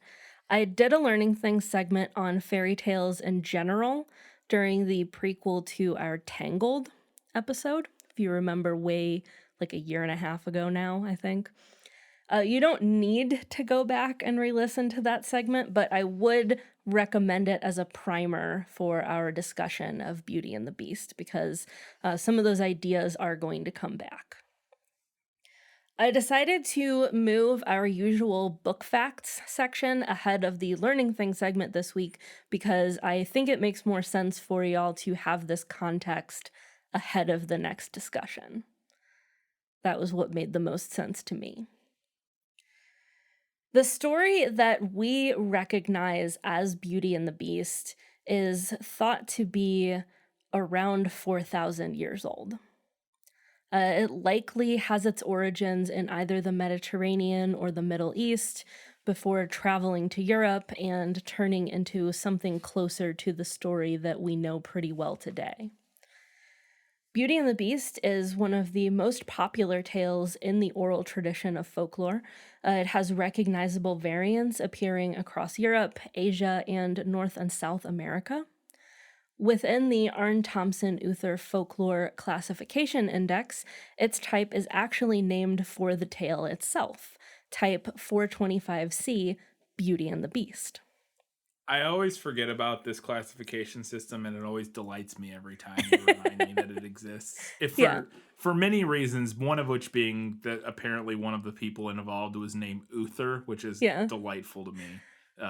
Speaker 2: I did a Learning Things segment on fairy tales in general during the prequel to our Tangled episode, if you remember, way like a year and a half ago now, I think. You don't need to go back and re-listen to that segment, but I would recommend it as a primer for our discussion of Beauty and the Beast, because some of those ideas are going to come back. I decided to move our usual book facts section ahead of the learning things segment this week because I think it makes more sense for y'all to have this context ahead of the next discussion. That was what made the most sense to me. The story that we recognize as Beauty and the Beast is thought to be around 4,000 years old. It likely has its origins in either the Mediterranean or the Middle East before traveling to Europe and turning into something closer to the story that we know pretty well today. Beauty and the Beast is one of the most popular tales in the oral tradition of folklore. It has recognizable variants appearing across Europe, Asia, and North and South America. Within the Arne-Thompson-Uther Folklore Classification Index, its type is actually named for the tale itself, type 425C, Beauty and the Beast.
Speaker 1: I always forget about this classification system, and it always delights me every time you remind me that it exists. For many reasons, one of which being that apparently one of the people involved was named Uther, which is delightful to me,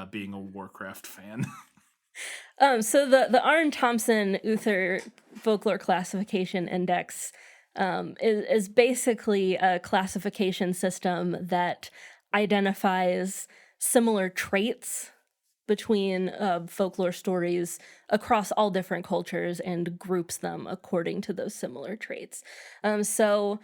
Speaker 1: being a Warcraft fan.
Speaker 2: So the Arne-Thompson-Uther Folklore Classification Index is basically a classification system that identifies similar traits between folklore stories across all different cultures and groups them according to those similar traits. So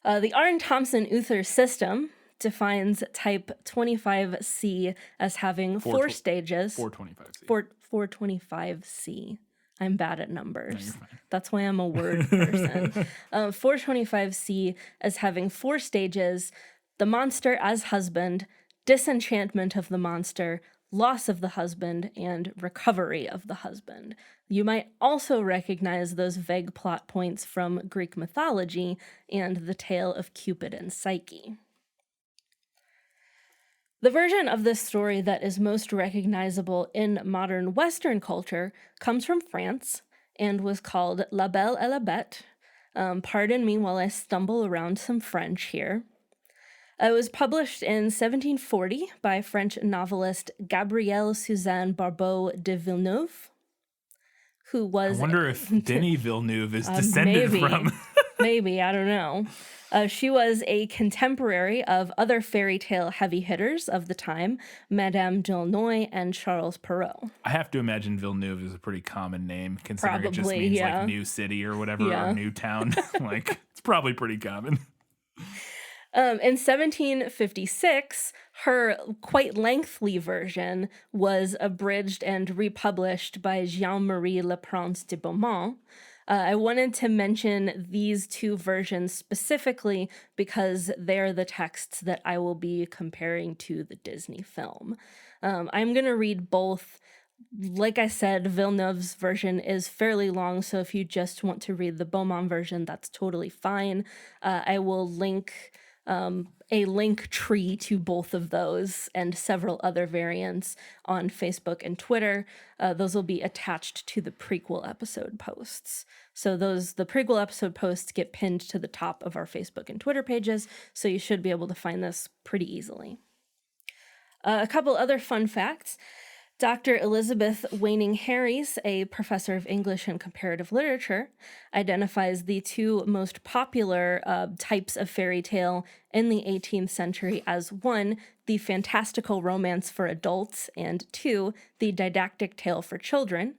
Speaker 2: the Arne-Thompson-Uther system defines type 25C as having four stages.
Speaker 1: 425C.
Speaker 2: 425C. I'm bad at numbers. No, that's why I'm a word person. 425C as having 4 stages: the monster as husband, disenchantment of the monster, loss of the husband, and recovery of the husband. You might also recognize those vague plot points from Greek mythology and the tale of Cupid and Psyche. The version of this story that is most recognizable in modern Western culture comes from France and was called La Belle et la Bête. Pardon me while I stumble around some French here. It was published in 1740 by French novelist Gabrielle Suzanne Barbeau de Villeneuve, who was...
Speaker 1: I wonder if Denis Villeneuve is descended from...
Speaker 2: Maybe, I don't know. She was a contemporary of other fairy tale heavy hitters of the time, Madame d'Aulnoy and Charles Perrault.
Speaker 1: I have to imagine Villeneuve is a pretty common name, considering it just means like new city or whatever, or new town. Like, it's probably pretty common.
Speaker 2: In 1756, her quite lengthy version was abridged and republished by Jean-Marie Le Prince de Beaumont. I wanted to mention these 2 versions specifically because they're the texts that I will be comparing to the Disney film. I'm going to read both. Like I said, Villeneuve's version is fairly long, so if you just want to read the Beaumont version, that's totally fine. I will link a link tree to both of those and several other variants on Facebook and Twitter. Those will be attached to the prequel episode posts. So the prequel episode posts get pinned to the top of our Facebook and Twitter pages, so you should be able to find this pretty easily. A couple other fun facts. Dr. Elizabeth Waning-Harries, a professor of English and comparative literature, identifies the 2 most popular types of fairy tale in the 18th century as 1, the fantastical romance for adults, and 2, the didactic tale for children.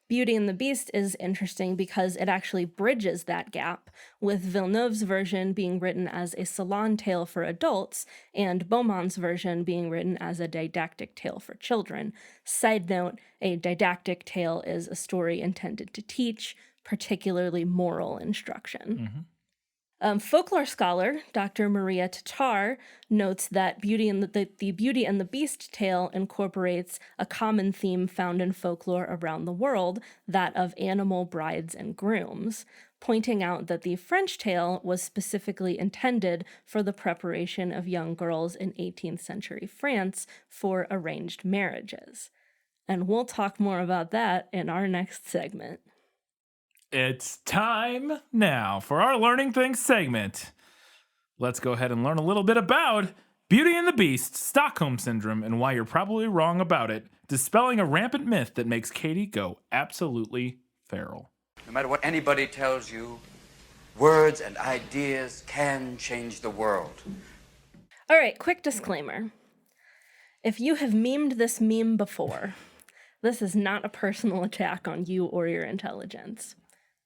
Speaker 2: Beauty and the Beast is interesting because it actually bridges that gap, with Villeneuve's version being written as a salon tale for adults and Beaumont's version being written as a didactic tale for children. Side note, a didactic tale is a story intended to teach, particularly moral instruction. Folklore scholar Dr. Maria Tatar notes that the Beauty and the Beast tale incorporates a common theme found in folklore around the world, that of animal brides and grooms, pointing out that the French tale was specifically intended for the preparation of young girls in 18th century France for arranged marriages. And we'll talk more about that in our next segment.
Speaker 1: It's time now for our Learning Things segment. Let's go ahead and learn a little bit about Beauty and the Beast, Stockholm Syndrome, and why you're probably wrong about it, dispelling a rampant myth that makes Katie go absolutely feral.
Speaker 8: No matter what anybody tells you, words and ideas can change the world.
Speaker 2: All right, quick disclaimer. If you have memed this meme before, this is not a personal attack on you or your intelligence.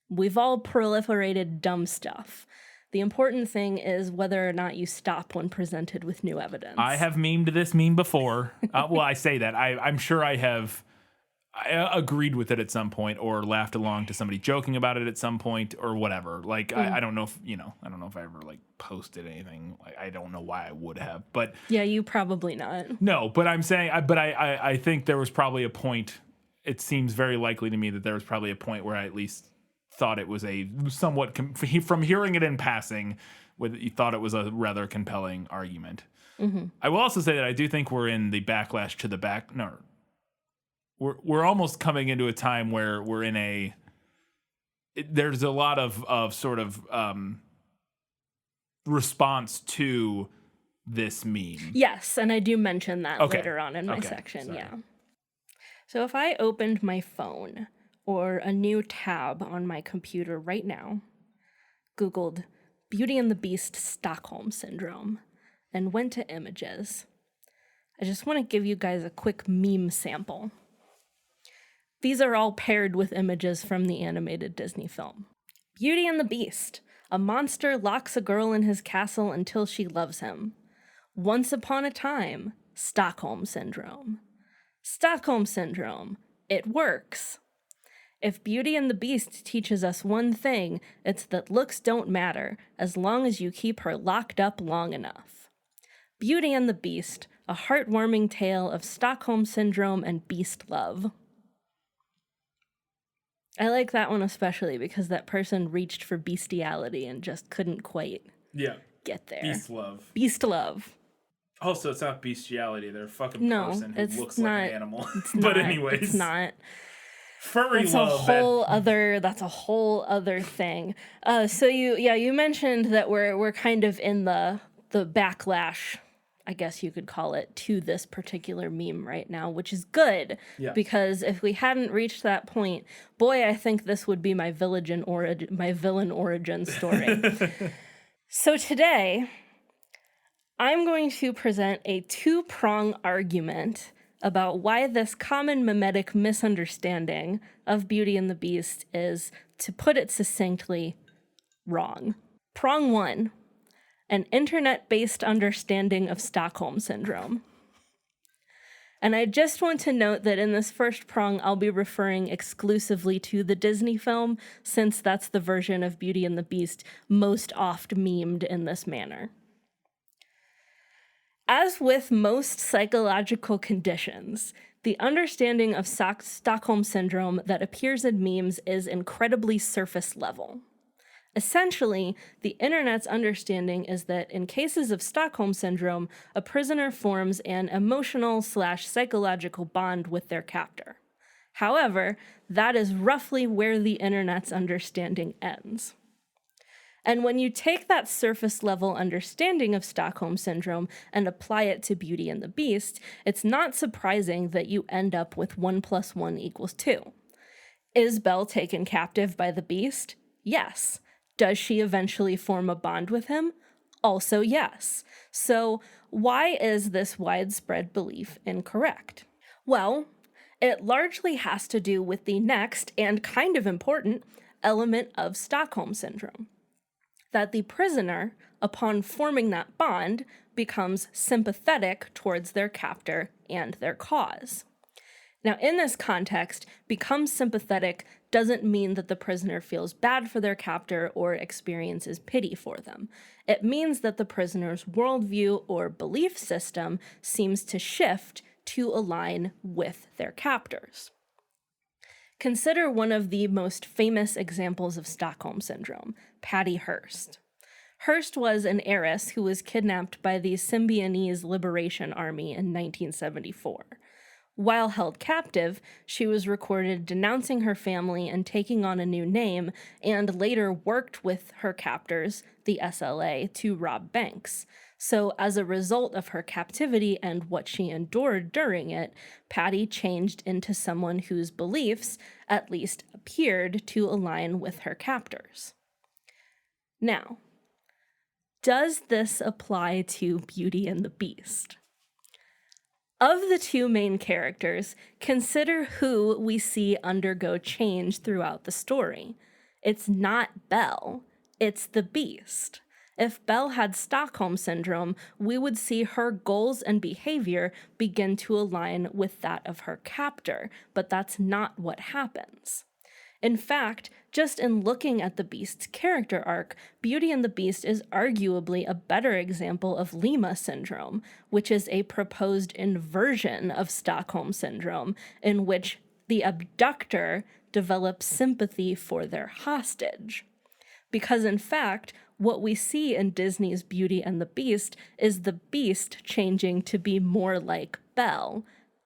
Speaker 2: We've all proliferated dumb stuff. The important thing is whether or not you stop when presented with new evidence.
Speaker 1: I have memed this meme before. Well, I say that. I'm sure I have agreed with it at some point or laughed along to somebody joking about it at some point or whatever. Like, I don't know if, I don't know if I ever like posted anything. Like, I don't know why I would have, but.
Speaker 2: Yeah, you probably not.
Speaker 1: No, but I'm saying, I think there was probably a point. It seems very likely to me that there was probably a point where I at least thought it was a somewhat, from hearing it in passing, you thought it was a rather compelling argument. Mm-hmm. I will also say that I do think we're in the backlash to the back. No, we're almost coming into a time where we're in there's a lot of sort of response to this meme.
Speaker 2: Yes, and I do mention that later on in my section. Sorry. Yeah. So if I opened my phone or a new tab on my computer right now, Googled Beauty and the Beast Stockholm Syndrome, and went to images, I just want to give you guys a quick meme sample. These are all paired with images from the animated Disney film. Beauty and the Beast. A monster locks a girl in his castle until she loves him. Once upon a time, Stockholm Syndrome. Stockholm Syndrome. It works. If Beauty and the Beast teaches us one thing, it's that looks don't matter as long as you keep her locked up long enough. Beauty and the Beast, a heartwarming tale of Stockholm Syndrome and beast love. I like that one especially because that person reached for bestiality and just couldn't quite get there.
Speaker 1: Beast love.
Speaker 2: Beast love.
Speaker 1: Also, it's not bestiality. They're a fucking person who looks
Speaker 2: not,
Speaker 1: like an animal.
Speaker 2: It's
Speaker 1: but
Speaker 2: not,
Speaker 1: anyways.
Speaker 2: It's not.
Speaker 1: Furry
Speaker 2: that's
Speaker 1: love.
Speaker 2: That's a whole other thing. So you mentioned that we're kind of in the backlash, I guess you could call it, to this particular meme right now, which is good. Yeah. Because if we hadn't reached that point, boy, I think this would be my villain origin story. So today, I'm going to present a two-prong argument about why this common mimetic misunderstanding of Beauty and the Beast is, to put it succinctly, wrong. Prong 1, an internet-based understanding of Stockholm Syndrome. And I just want to note that in this first prong, I'll be referring exclusively to the Disney film, since that's the version of Beauty and the Beast most oft memed in this manner. As with most psychological conditions, the understanding of Stockholm Syndrome that appears in memes is incredibly surface level. Essentially, the internet's understanding is that in cases of Stockholm Syndrome, a prisoner forms an emotional/psychological bond with their captor. However, that is roughly where the internet's understanding ends. And when you take that surface level understanding of Stockholm Syndrome and apply it to Beauty and the Beast, it's not surprising that you end up with 1 + 1 = 2. Is Belle taken captive by the Beast? Yes. Does she eventually form a bond with him? Also yes. So why is this widespread belief incorrect? Well, it largely has to do with the next and kind of important element of Stockholm Syndrome. That the prisoner, upon forming that bond, becomes sympathetic towards their captor and their cause. Now, in this context, become sympathetic doesn't mean that the prisoner feels bad for their captor or experiences pity for them. It means that the prisoner's worldview or belief system seems to shift to align with their captors. Consider one of the most famous examples of Stockholm Syndrome, Patty Hearst. Hearst was an heiress who was kidnapped by the Symbionese Liberation Army in 1974. While held captive, she was recorded denouncing her family and taking on a new name, and later worked with her captors, the SLA, to rob banks. So as a result of her captivity and what she endured during it, Patty changed into someone whose beliefs at least appeared to align with her captors. Now, does this apply to Beauty and the Beast? Of the two main characters, consider who we see undergo change throughout the story. It's not Belle, it's the Beast. If Belle had Stockholm Syndrome, we would see her goals and behavior begin to align with that of her captor, but that's not what happens. In fact, just in looking at the Beast's character arc, Beauty and the Beast is arguably a better example of Lima Syndrome, which is a proposed inversion of Stockholm Syndrome, in which the abductor develops sympathy for their hostage. Because in fact, what we see in Disney's Beauty and the Beast is the Beast changing to be more like Belle,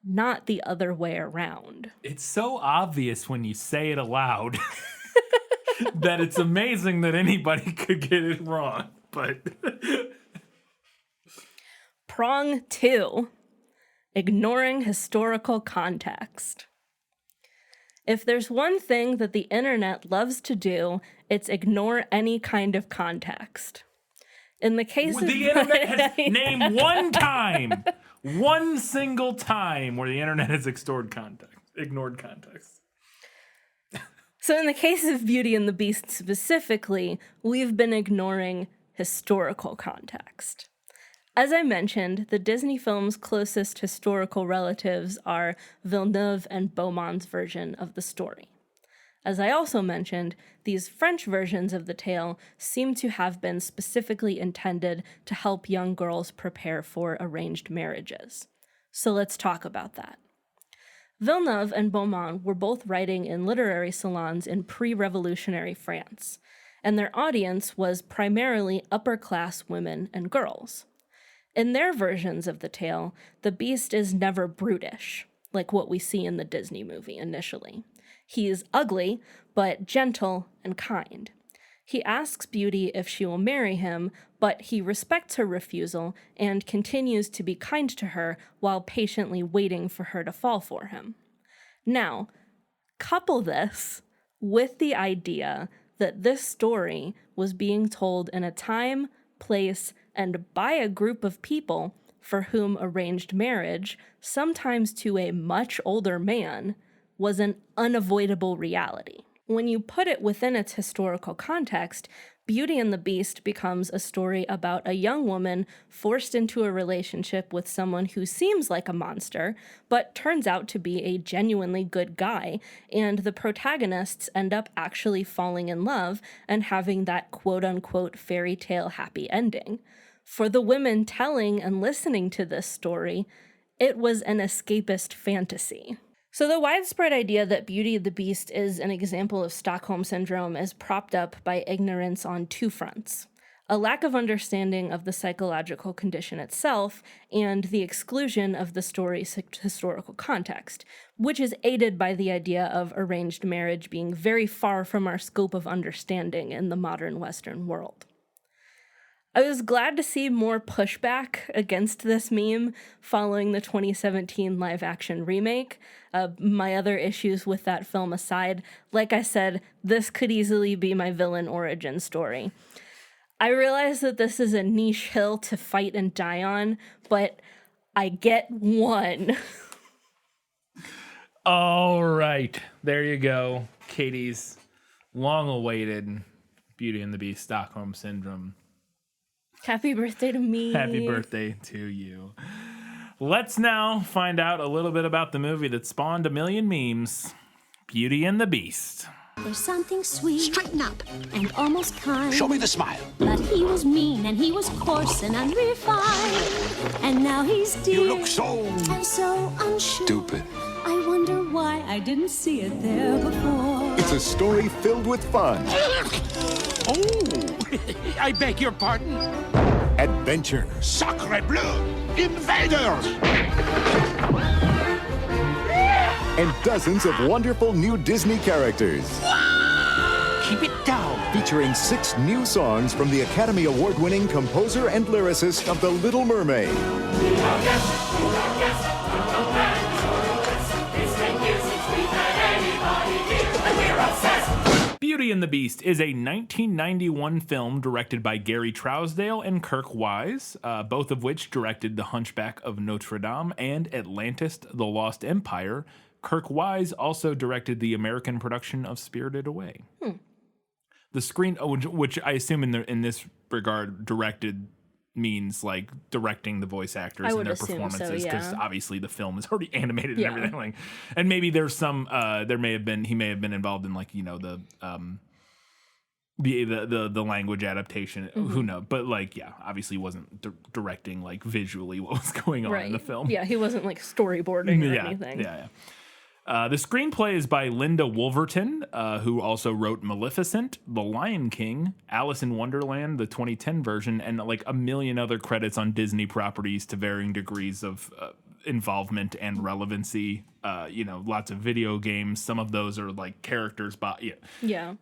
Speaker 2: not the other way around.
Speaker 1: It's so obvious when you say it aloud that it's amazing that anybody could get it wrong. But
Speaker 2: Prong 2, ignoring historical context. If there's one thing that the internet loves to do, it's ignore any kind of context. In the case of
Speaker 1: the internet has named one single time where the internet has ignored context.
Speaker 2: So in the case of Beauty and the Beast specifically, we've been ignoring historical context. As I mentioned, the Disney film's closest historical relatives are Villeneuve and Beaumont's version of the story. As I also mentioned, these French versions of the tale seem to have been specifically intended to help young girls prepare for arranged marriages. So let's talk about that. Villeneuve and Beaumont were both writing in literary salons in pre-revolutionary France, and their audience was primarily upper-class women and girls. In their versions of the tale, the Beast is never brutish, like what we see in the Disney movie initially. He is ugly, but gentle and kind. He asks Beauty if she will marry him, but he respects her refusal and continues to be kind to her while patiently waiting for her to fall for him. Now, couple this with the idea that this story was being told in a time, place, and by a group of people for whom arranged marriage, sometimes to a much older man, was an unavoidable reality. When you put it within its historical context, Beauty and the Beast becomes a story about a young woman forced into a relationship with someone who seems like a monster, but turns out to be a genuinely good guy, and the protagonists end up actually falling in love and having that quote-unquote fairy tale happy ending. For the women telling and listening to this story, it was an escapist fantasy. So the widespread idea that Beauty and the Beast is an example of Stockholm Syndrome is propped up by ignorance on two fronts: a lack of understanding of the psychological condition itself and the exclusion of the story's historical context, which is aided by the idea of arranged marriage being very far from our scope of understanding in the modern Western world. I was glad to see more pushback against this meme following the 2017 live-action remake. My other issues with that film aside, like I said, this could easily be my villain origin story. I realize that this is a niche hill to fight and die on, but I get one.
Speaker 1: All right, there you go. Katie's long-awaited Beauty and the Beast Stockholm Syndrome.
Speaker 2: Happy birthday to me.
Speaker 1: Happy birthday to you. Let's now find out a little bit about the movie that spawned a million memes, Beauty and the Beast.
Speaker 5: There's something sweet.
Speaker 7: Straighten up.
Speaker 5: And almost kind.
Speaker 7: Show me the smile.
Speaker 5: But he was mean and he was coarse and unrefined. And now he's dear.
Speaker 7: You look so...
Speaker 5: And so unsure.
Speaker 7: Stupid.
Speaker 5: I wonder why I didn't see it there before.
Speaker 4: It's a story filled with fun,
Speaker 7: Oh, I beg your pardon.
Speaker 4: adventure,
Speaker 7: Sacre bleu! Invaders!
Speaker 4: and dozens of wonderful new Disney characters.
Speaker 7: Keep it down.
Speaker 4: Featuring 6 new songs from the Academy Award-winning composer and lyricist of The Little Mermaid.
Speaker 1: Beauty and the Beast is a 1991 film directed by Gary Trousdale and Kirk Wise, both of which directed The Hunchback of Notre Dame and Atlantis, The Lost Empire. Kirk Wise also directed the American production of Spirited Away. The screen, which I assume in this regard, directed means like directing the voice actors and their performances, because obviously the film is already animated and everything. Like, and maybe there's some he may have been involved in like, you know, the language adaptation. Who knows? But like, yeah, obviously wasn't directing like visually what was going on in the film.
Speaker 2: Yeah, he wasn't like storyboarding or anything.
Speaker 1: The screenplay is by Linda Wolverton, who also wrote Maleficent, The Lion King, Alice in Wonderland, the 2010 version, and like a million other credits on Disney properties to varying degrees of involvement and relevancy. You know, lots of video games. Some of those are like characters, but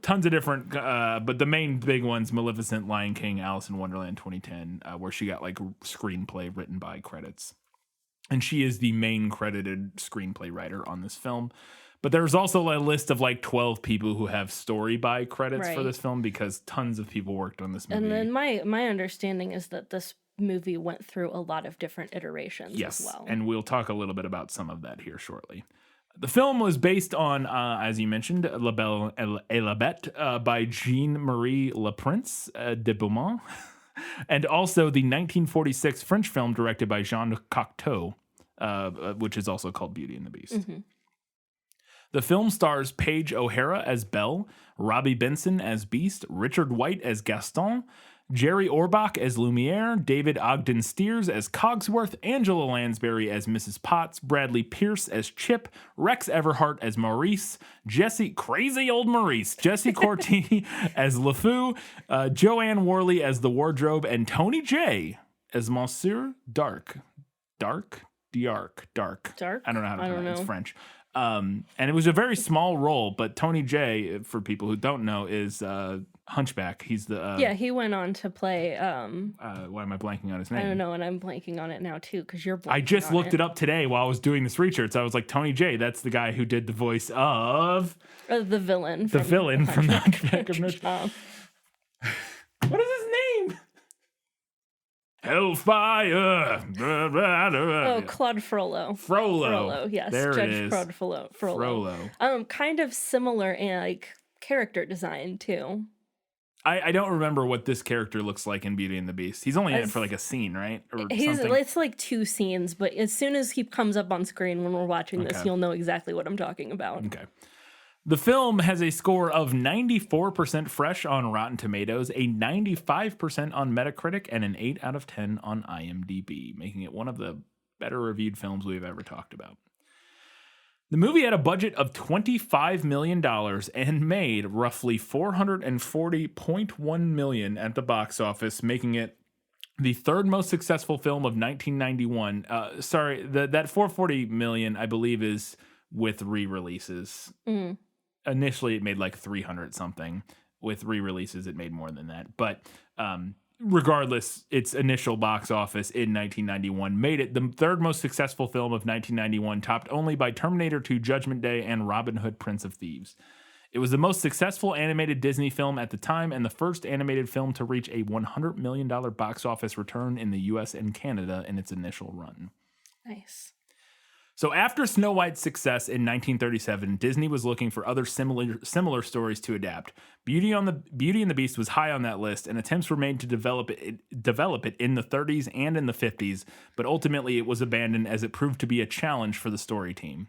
Speaker 1: tons of different. But the main big ones: Maleficent, Lion King, Alice in Wonderland, 2010, where she got like screenplay written by credits. And she is the main credited screenplay writer on this film. But there's also a list of like 12 people who have story by credits for this film, because tons of people worked on this movie.
Speaker 2: And then my understanding is that this movie went through a lot of different iterations as well.
Speaker 1: And we'll talk a little bit about some of that here shortly. The film was based on, as you mentioned, La Belle et la Bête by Jean-Marie Le Prince de Beaumont. And also the 1946 French film directed by Jean Cocteau, which is also called Beauty and the Beast. The film stars Paige O'Hara as Belle, Robbie Benson as Beast, Richard White as Gaston, Jerry Orbach as Lumiere, David Ogden Stiers as Cogsworth, Angela Lansbury as Mrs. Potts, Bradley Pierce as Chip, Rex Everhart as Maurice, Jesse Corti as LeFou, Joanne Worley as the Wardrobe, and Tony J as Monsieur Dark. Dark? Dark. I don't know how to pronounce it. It's French. And it was a very small role, but Tony J, for people who don't know, is Hunchback. He's the
Speaker 2: he went on to play
Speaker 1: why am I blanking on his name?
Speaker 2: I don't know, and I'm blanking on it now too, because you're blanking
Speaker 1: I just looked it up today while I was doing this research. I was like, Tony J, that's the guy who did the voice of
Speaker 2: the villain
Speaker 1: from the Hunchback of Notre Dame. What is his name? Hellfire.
Speaker 2: Claude Frollo.
Speaker 1: Frollo,
Speaker 2: yes.
Speaker 1: There
Speaker 2: Judge
Speaker 1: it is.
Speaker 2: Claude Frollo. Kind of similar in like character design too.
Speaker 1: I don't remember what this character looks like in Beauty and the Beast. He's only in it for like a scene, right? Or something.
Speaker 2: It's like 2 scenes, but as soon as he comes up on screen when we're watching this, you'll know exactly what I'm talking about.
Speaker 1: Okay. The film has a score of 94% fresh on Rotten Tomatoes, a 95% on Metacritic, and an 8 out of 10 on IMDb, making it one of the better reviewed films we've ever talked about. The movie had a budget of $25 million and made roughly $440.1 million at the box office, making it the 3rd most successful film of 1991. That $440 million, I believe, is with re-releases. Initially, it made like 300 something. With re-releases, it made more than that. But regardless, its initial box office in 1991 made it the 3rd most successful film of 1991, topped only by Terminator 2: Judgment Day and Robin Hood: Prince of Thieves. It was the most successful animated Disney film at the time and the first animated film to reach a $100 million box office return in the US and Canada in its initial run.
Speaker 2: Nice.
Speaker 1: So after Snow White's success in 1937, Disney was looking for other similar stories to adapt. Beauty and the Beast was high on that list, and attempts were made to develop it in the 30s and in the 50s, but ultimately it was abandoned as it proved to be a challenge for the story team.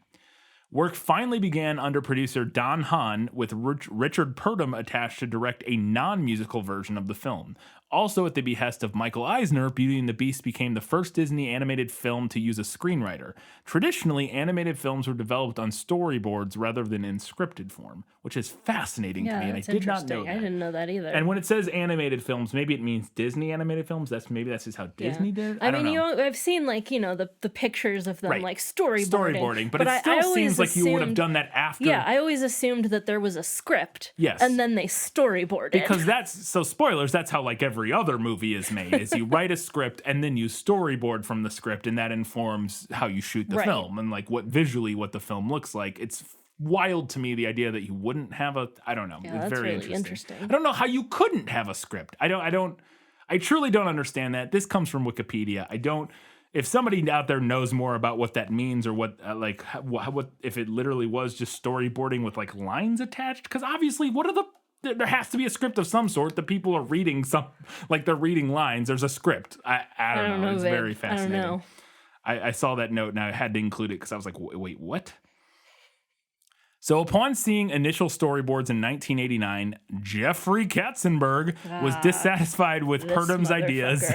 Speaker 1: Work finally began under producer Don Hahn, with Richard Purdom attached to direct a non-musical version of the film. Also at the behest of Michael Eisner, Beauty and the Beast became the first Disney animated film to use a screenwriter. Traditionally, animated films were developed on storyboards rather than in scripted form, which is fascinating to me, and I did not know that.
Speaker 2: I didn't know that either.
Speaker 1: And when it says animated films, maybe it means Disney animated films. That's just how Disney did it. I don't know.
Speaker 2: I've seen the pictures of them like storyboarding,
Speaker 1: but it still seems like you would have done that after.
Speaker 2: Yeah, I always assumed that there was a script.
Speaker 1: Yes,
Speaker 2: and then they storyboarded.
Speaker 1: Because spoilers. That's how like every other movie is made. Is you write a script and then you storyboard from the script, and that informs how you shoot the film and like what the film looks like. It's wild to me, the idea that you wouldn't have I don't know.
Speaker 2: Yeah,
Speaker 1: it's very
Speaker 2: really interesting.
Speaker 1: I don't know how you couldn't have a script. I truly don't understand that. This comes from Wikipedia. If somebody out there knows more about what that means, or what what if it literally was just storyboarding with like lines attached, because obviously there has to be a script of some sort that people are reading they're reading lines. There's a script. I don't know. It's very fascinating.
Speaker 2: I don't know.
Speaker 1: I saw that note and I had to include it because I was like, wait, what? So upon seeing initial storyboards in 1989, Jeffrey Katzenberg was dissatisfied with Purdom's ideas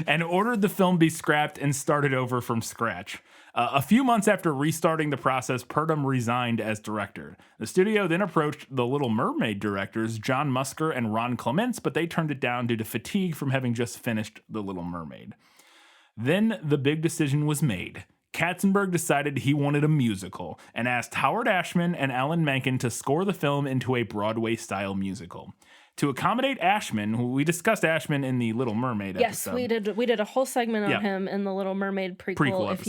Speaker 1: and ordered the film be scrapped and started over from scratch. A few months after restarting the process, Purdom resigned as director. The studio then approached The Little Mermaid directors John Musker and Ron Clements, but they turned it down due to fatigue from having just finished The Little Mermaid. Then the big decision was made. Katzenberg decided he wanted a musical and asked Howard Ashman and Alan Menken to score the film into a Broadway-style musical. To accommodate Ashman, we discussed Ashman in the Little Mermaid episode.
Speaker 2: Yes, we did a whole segment on him in the Little Mermaid prequel if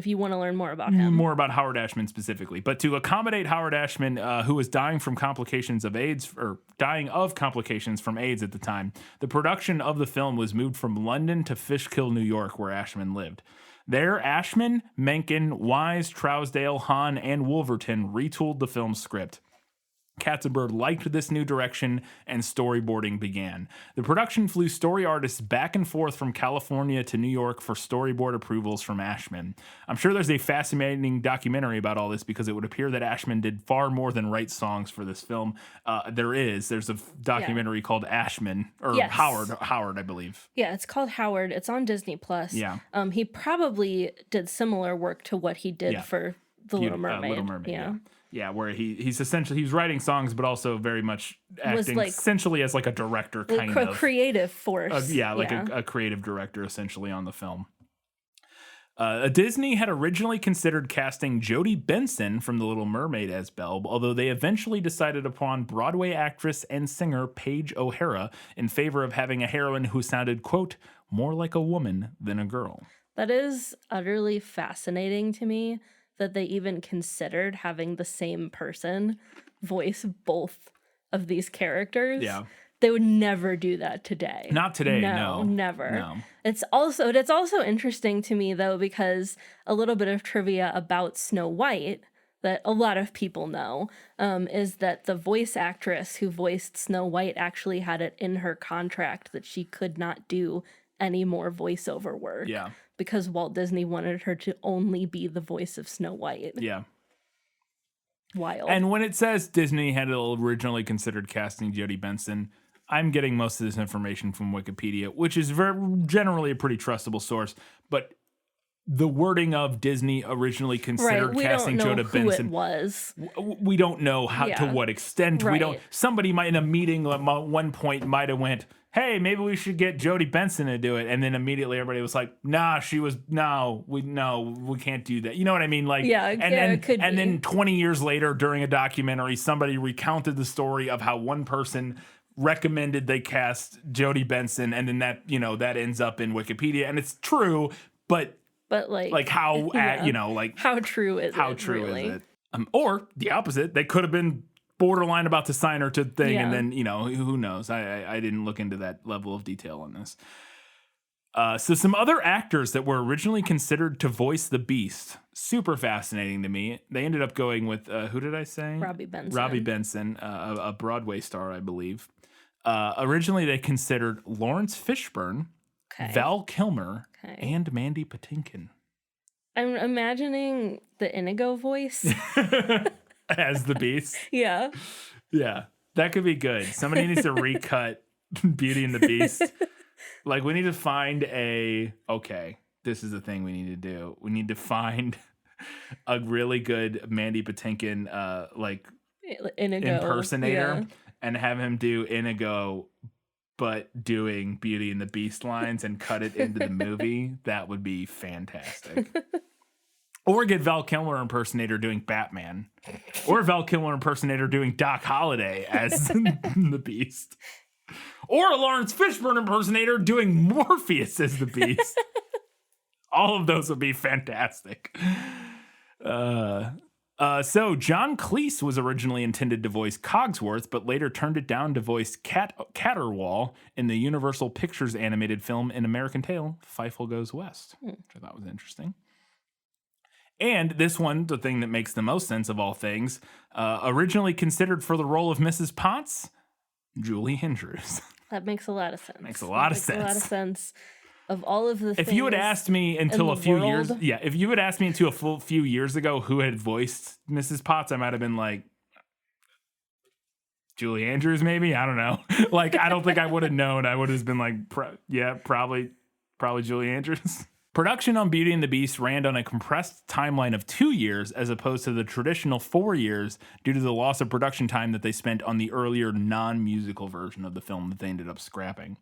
Speaker 2: you wanna learn more about him.
Speaker 1: More about Howard Ashman specifically. But to accommodate Howard Ashman, who was dying from complications of AIDS from AIDS at the time, the production of the film was moved from London to Fishkill, New York, where Ashman lived. There, Ashman, Menken, Wise, Trousdale, Hahn, and Wolverton retooled the film's script. Katzenberg liked this new direction, and storyboarding began. The production flew story artists back and forth from California to New York for storyboard approvals from Ashman. I'm sure there's a fascinating documentary about all this, because it would appear that Ashman did far more than write songs for this film. There's a documentary called Ashman, or Howard, I believe.
Speaker 2: Yeah, it's called Howard. It's on Disney Plus.
Speaker 1: Yeah.
Speaker 2: He probably did similar work to what he did for The Little Mermaid.
Speaker 1: Little Mermaid, yeah. Yeah, where he's essentially writing songs, but also very much acting essentially as like a director, kind of.
Speaker 2: A creative force.
Speaker 1: A creative director essentially on the film. Disney had originally considered casting Jodie Benson from The Little Mermaid as Belle, although they eventually decided upon Broadway actress and singer Paige O'Hara in favor of having a heroine who sounded, quote, more like a woman than a girl.
Speaker 2: That is utterly fascinating to me, that they even considered having the same person voice both of these characters.
Speaker 1: Yeah.
Speaker 2: They would never do that today.
Speaker 1: Not today, no.
Speaker 2: Never.
Speaker 1: No.
Speaker 2: It's also interesting to me, though, because a little bit of trivia about Snow White that a lot of people know is that the voice actress who voiced Snow White actually had it in her contract that she could not do any more voiceover work.
Speaker 1: Yeah.
Speaker 2: Because Walt Disney wanted her to only be the voice of Snow White.
Speaker 1: Yeah.
Speaker 2: Wild.
Speaker 1: And when it says Disney had originally considered casting Jodie Benson, I'm getting most of this information from Wikipedia, which is generally a pretty trustable source. But the wording of Disney originally considered casting Jodie Benson,
Speaker 2: it was.
Speaker 1: We don't know to what extent.
Speaker 2: Right.
Speaker 1: Somebody might in a meeting at one point might have went, hey, maybe we should get Jodie Benson to do it. And then immediately everybody was like, we can't do that. You know what I mean? Like, then 20 years later during a documentary, somebody recounted the story of how one person recommended they cast Jodie Benson. And then that ends up in Wikipedia. And it's true, but how,
Speaker 2: how true is it?
Speaker 1: How true is it? Or the opposite, they could have been borderline about to sign her to the thing, and then who knows? I didn't look into that level of detail on this. So some other actors that were originally considered to voice the Beast, super fascinating to me. They ended up going with, who did I say?
Speaker 2: Robbie Benson.
Speaker 1: Robbie Benson, a Broadway star, I believe. Originally, they considered Lawrence Fishburne, Val Kilmer, and Mandy Patinkin.
Speaker 2: I'm imagining the Inigo voice.
Speaker 1: As the Beast?
Speaker 2: Yeah.
Speaker 1: Yeah, that could be good. Somebody needs to recut Beauty and the Beast. Like, we need to find this is the thing we need to do. We need to find a really good Mandy Patinkin,
Speaker 2: Inigo
Speaker 1: impersonator and have him do Inigo, but doing Beauty and the Beast lines and cut it into the movie. That would be fantastic. Or get Val Kilmer impersonator doing Batman. Or Val Kilmer impersonator doing Doc Holliday as the Beast. Or a Lawrence Fishburne impersonator doing Morpheus as the Beast. All of those would be fantastic. So John Cleese was originally intended to voice Cogsworth, but later turned it down to voice Caterwall in the Universal Pictures animated film An American Tail, Fievel Goes West, which I thought was interesting. And this one, the thing that makes the most sense of all things, originally considered for the role of Mrs. Potts, Julie Andrews.
Speaker 2: That makes a lot of sense.
Speaker 1: Makes a lot of sense.
Speaker 2: Of all of the things.
Speaker 1: If you had asked me until a few years, if you had asked me until a few years ago who had voiced Mrs. Potts, I might have been like, Julie Andrews, maybe? I don't know. Like, I don't think I would have known. I would have been like, probably Julie Andrews. Production on Beauty and the Beast ran on a compressed timeline of 2 years as opposed to the traditional 4 years due to the loss of production time that they spent on the earlier non-musical version of the film that they ended up scrapping.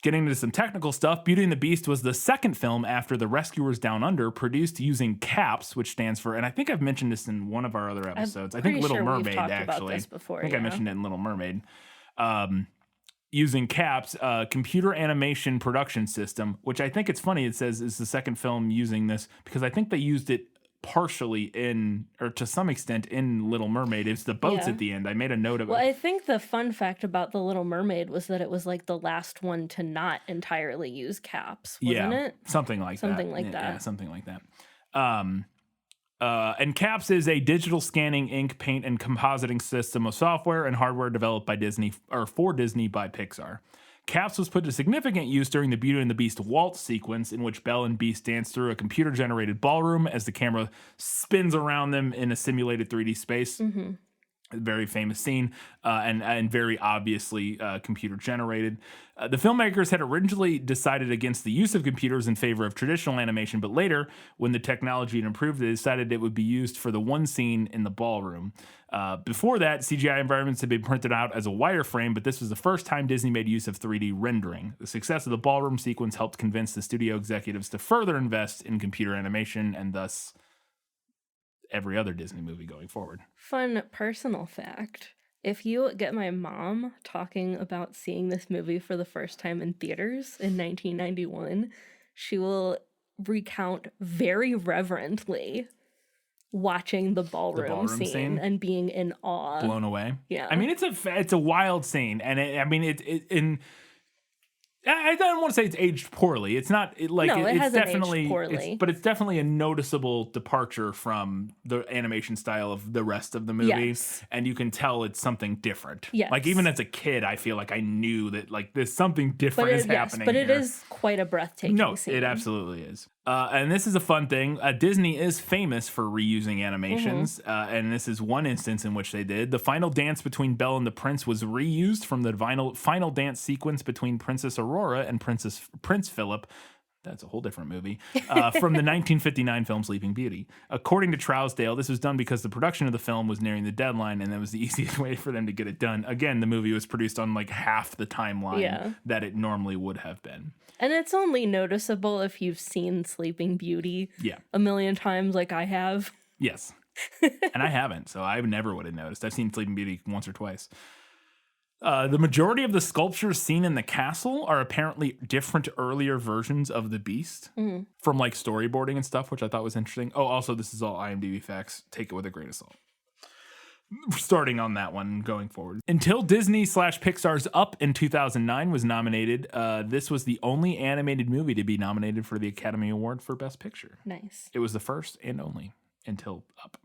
Speaker 1: Getting into some technical stuff, Beauty and the Beast was the second film after The Rescuers Down Under, produced using CAPS, which stands for, and I think I've mentioned this in one of our other episodes. I think Little Mermaid, actually. I think I mentioned it in Little Mermaid. Using CAPS, computer animation production system, which I think it's funny it says is the second film using this, because I think they used it partially or to some extent in Little Mermaid. It's the boats at the end. I made a note of it.
Speaker 2: Well, I think the fun fact about the Little Mermaid was that it was like the last one to not entirely use CAPS, wasn't it?
Speaker 1: Something like that.
Speaker 2: Something like that.
Speaker 1: Yeah, something like that. And CAPS is a digital scanning, ink, paint, and compositing system of software and hardware developed by Disney, or for Disney by Pixar. CAPS was put to significant use during the Beauty and the Beast waltz sequence, in which Belle and Beast dance through a computer-generated ballroom as the camera spins around them in a simulated 3D space. Mm-hmm. A very famous scene, and very obviously computer generated. The filmmakers had originally decided against the use of computers in favor of traditional animation, but later, when the technology had improved, they decided it would be used for the one scene in the ballroom. Before that, CGI environments had been printed out as a wireframe, but this was the first time Disney made use of 3D rendering. The success of the ballroom sequence helped convince the studio executives to further invest in computer animation, and thus every other Disney movie going forward.
Speaker 2: Fun personal fact. If you get my mom talking about seeing this movie for the first time in theaters in 1991, she will recount very reverently watching the ballroom scene and being in awe.
Speaker 1: Blown away.
Speaker 2: Yeah.
Speaker 1: I mean, it's a wild scene. And I don't want to say it's aged poorly. It's not it's definitely aged poorly. But it's definitely a noticeable departure from the animation style of the rest of the movie.
Speaker 2: Yes.
Speaker 1: And you can tell it's something different.
Speaker 2: Yes.
Speaker 1: Like, even as a kid, I feel like I knew that, like, there's something different happening.
Speaker 2: But
Speaker 1: here.
Speaker 2: It is quite a breathtaking scene.
Speaker 1: It absolutely is. And this is a fun thing. Disney is famous for reusing animations, and this is one instance in which they did. The final dance between Belle and the Prince was reused from the final dance sequence between Princess Aurora and Prince Philip. That's a whole different movie. From the 1959 film Sleeping Beauty. According to Trousdale, this was done because the production of the film was nearing the deadline, and that was the easiest way for them to get it done. Again, the movie was produced on like half the timeline that it normally would have been.
Speaker 2: And it's only noticeable if you've seen Sleeping Beauty a million times like I have.
Speaker 1: Yes. And I haven't, so I never would have noticed. I've seen Sleeping Beauty once or twice. The majority of the sculptures seen in the castle are apparently different earlier versions of the Beast from like storyboarding and stuff, which I thought was interesting. Oh, also, this is all IMDb facts. Take it with a grain of salt. starting on that one going forward. Until Disney/Pixar's Up in 2009 was nominated, this was the only animated movie to be nominated for the Academy Award for Best Picture.
Speaker 2: Nice.
Speaker 1: It was the first and only until Up.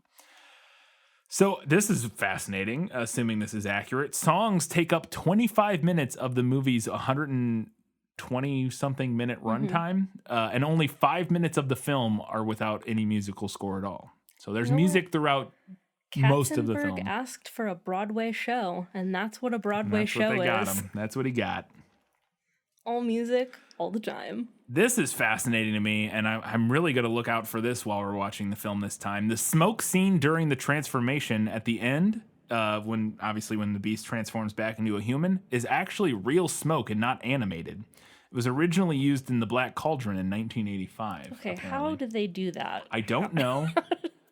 Speaker 1: So this is fascinating, assuming this is accurate. Songs take up 25 minutes of the movie's 120-something minute runtime, and only 5 minutes of the film are without any musical score at all. So there's music throughout most of the film.
Speaker 2: Katzenberg asked for a Broadway show, and that's what a Broadway show
Speaker 1: That's what they got
Speaker 2: is.
Speaker 1: him. That's what he got.
Speaker 2: All music, all the time.
Speaker 1: This is fascinating to me, and I'm really going to look out for this while we're watching the film this time. The smoke scene during the transformation at the end, when the beast transforms back into a human, is actually real smoke and not animated. It was originally used in The Black Cauldron in 1985.
Speaker 2: Okay,
Speaker 1: apparently.
Speaker 2: how did they do that?
Speaker 1: I don't know.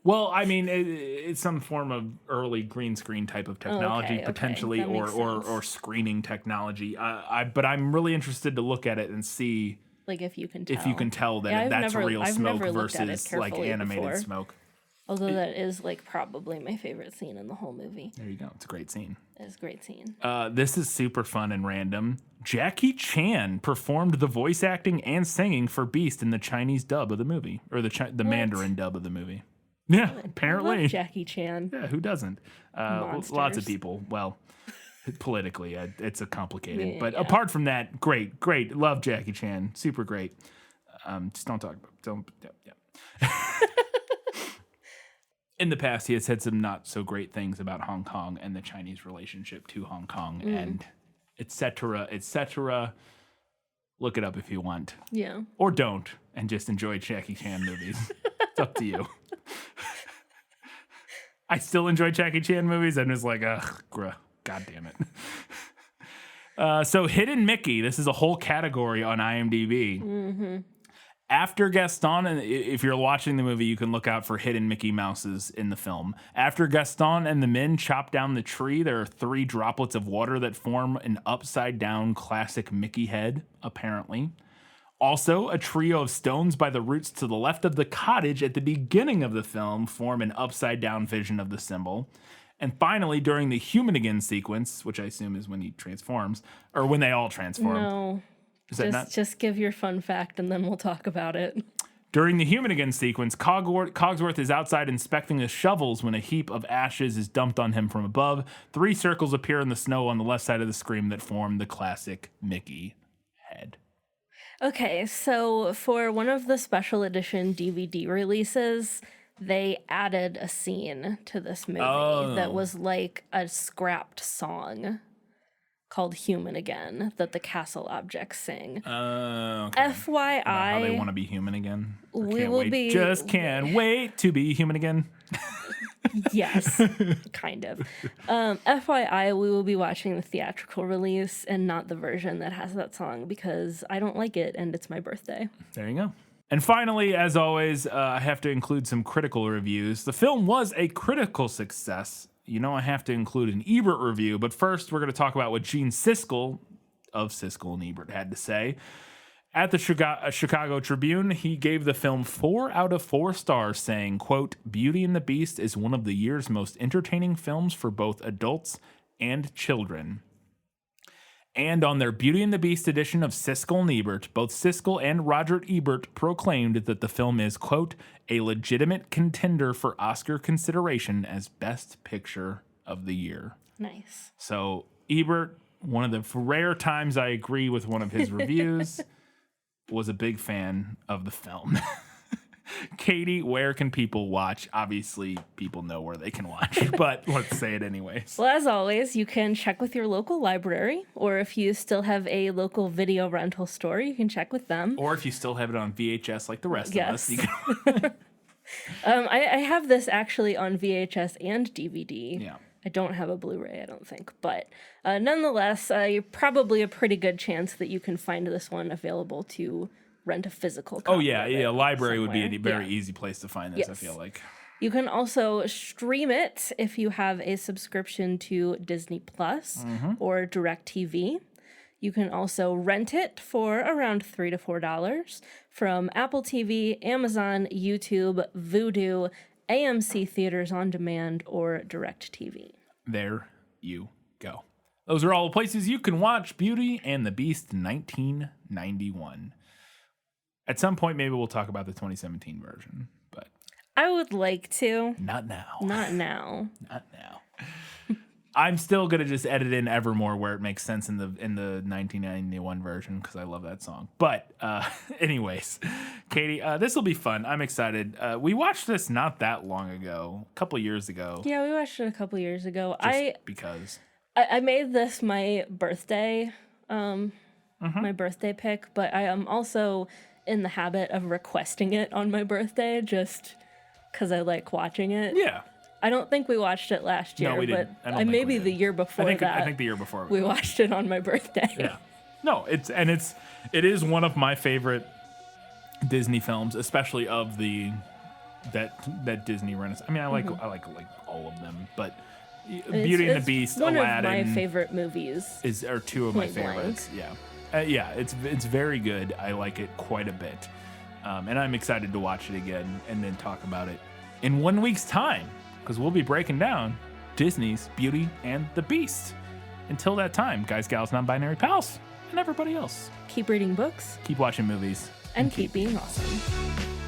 Speaker 1: Well, I mean, it's some form of early green screen type of technology,
Speaker 2: okay.
Speaker 1: potentially,
Speaker 2: That makes
Speaker 1: or screening technology. But I'm really interested to look at it and see
Speaker 2: Like if you can tell.
Speaker 1: if you can tell that that's real
Speaker 2: I've
Speaker 1: smoke
Speaker 2: never looked at it
Speaker 1: versus like
Speaker 2: carefully
Speaker 1: animated
Speaker 2: before.
Speaker 1: smoke.
Speaker 2: Although that is like probably my favorite scene in the whole movie.
Speaker 1: There you go. It's a great scene.
Speaker 2: It's a great scene.
Speaker 1: This is super fun and random. Jackie Chan performed the voice acting and singing for Beast in the Chinese dub of the movie, or the Mandarin dub of the movie. Yeah,
Speaker 2: I
Speaker 1: apparently.
Speaker 2: love Jackie Chan.
Speaker 1: Yeah, who doesn't? Lots of
Speaker 2: Monsters.
Speaker 1: people. Well, politically, it's a complicated.
Speaker 2: Yeah,
Speaker 1: but
Speaker 2: yeah.
Speaker 1: apart from that, great. Love Jackie Chan. Super great. Just don't talk about. Yeah. In the past, he has said some not so great things about Hong Kong and the Chinese relationship to Hong Kong and et cetera, et cetera. Look it up if you want.
Speaker 2: Yeah.
Speaker 1: Or don't, and just enjoy Jackie Chan movies. It's up to you. I still enjoy Jackie Chan movies. I'm just like, ugh, God damn it. So Hidden Mickey, this is a whole category on IMDb.
Speaker 2: Mm-hmm.
Speaker 1: After Gaston, and if you're watching the movie, you can look out for hidden Mickey Mouses in the film. After Gaston and the men chop down the tree, there are 3 droplets of water that form an upside-down classic Mickey head, apparently. Also, a trio of stones by the roots to the left of the cottage at the beginning of the film form an upside-down vision of the symbol. And finally, during the Human Again sequence, which I assume is when he transforms, or when they all transform.
Speaker 2: No. Just give your fun fact and then we'll talk about it.
Speaker 1: During the Human Again sequence, Cogsworth is outside inspecting the shovels when a heap of ashes is dumped on him from above. 3 circles appear in the snow on the left side of the screen that form the classic Mickey head.
Speaker 2: Okay, so for one of the special edition DVD releases, they added a scene to this movie that was like a scrapped song called Human Again that the castle objects sing.
Speaker 1: Okay.
Speaker 2: FYI,
Speaker 1: How they want to be human again.
Speaker 2: we will be
Speaker 1: Just can't wait to be human again.
Speaker 2: Yes, kind of. FYI, we will be watching the theatrical release and not the version that has that song because I don't like it and it's my birthday.
Speaker 1: There you go. And finally, as always, I have to include some critical reviews. The film was a critical success. You know I have to include an Ebert review, but first we're going to talk about what Gene Siskel of Siskel and Ebert had to say. At the Chicago Tribune, he gave the film 4 out of 4 stars, saying, quote, Beauty and the Beast is one of the year's most entertaining films for both adults and children. And on their Beauty and the Beast edition of Siskel and Ebert, both Siskel and Roger Ebert proclaimed that the film is, quote, a legitimate contender for Oscar consideration as Best Picture of the Year.
Speaker 2: Nice.
Speaker 1: So Ebert, one of the rare times I agree with one of his reviews, was a big fan of the film. Katie, where can people watch? Obviously, people know where they can watch, but let's say it anyways.
Speaker 2: Well, as always, you can check with your local library, or if you still have a local video rental store, you can check with them.
Speaker 1: Or if you still have it on VHS like the rest of us. You
Speaker 2: I have this actually on VHS and DVD.
Speaker 1: Yeah.
Speaker 2: I don't have a Blu-ray, I don't think. But nonetheless, you're probably a pretty good chance that you can find this one available to rent a physical copy.
Speaker 1: Oh, yeah.
Speaker 2: of it
Speaker 1: Yeah. Library would be a
Speaker 2: somewhere.
Speaker 1: very easy place to find this, I feel like.
Speaker 2: You can also stream it if you have a subscription to Disney Plus or DirecTV. You can also rent it for around $3 to $4 from Apple TV, Amazon, YouTube, Vudu, AMC Theaters on Demand, or Direct TV.
Speaker 1: There you go. Those are all the places you can watch Beauty and the Beast 1991. At some point, maybe we'll talk about the 2017 version, but
Speaker 2: I would like to.
Speaker 1: not now.
Speaker 2: Not now.
Speaker 1: Not now. I'm still gonna just edit in Evermore where it makes sense in the 1991 version because I love that song. But anyways, Katie, this will be fun. I'm excited. We watched this not that long ago, a couple years ago.
Speaker 2: Yeah, we watched it a couple years ago.
Speaker 1: Because
Speaker 2: I made this my birthday, my birthday pick, but I am also in the habit of requesting it on my birthday just because I like watching it.
Speaker 1: Yeah.
Speaker 2: I don't think we watched it last year,
Speaker 1: No, we didn't. I don't think
Speaker 2: maybe
Speaker 1: we did.
Speaker 2: the year before
Speaker 1: I
Speaker 2: that.
Speaker 1: think the year before
Speaker 2: we watched it on my birthday.
Speaker 1: Yeah. No, it is one of my favorite Disney films, especially of that Disney Renaissance. I mean, I like all of them, but Beauty and the Beast,
Speaker 2: one
Speaker 1: Aladdin,
Speaker 2: of my favorite movies.
Speaker 1: are two of my
Speaker 2: Point blank.
Speaker 1: favorites. Yeah, it's very good. I like it quite a bit, and I'm excited to watch it again and then talk about it in 1 week's time because we'll be breaking down Disney's Beauty and the Beast. Until that time, guys, gals, non-binary pals, and everybody else,
Speaker 2: Keep reading books
Speaker 1: keep watching movies
Speaker 2: and keep being awesome.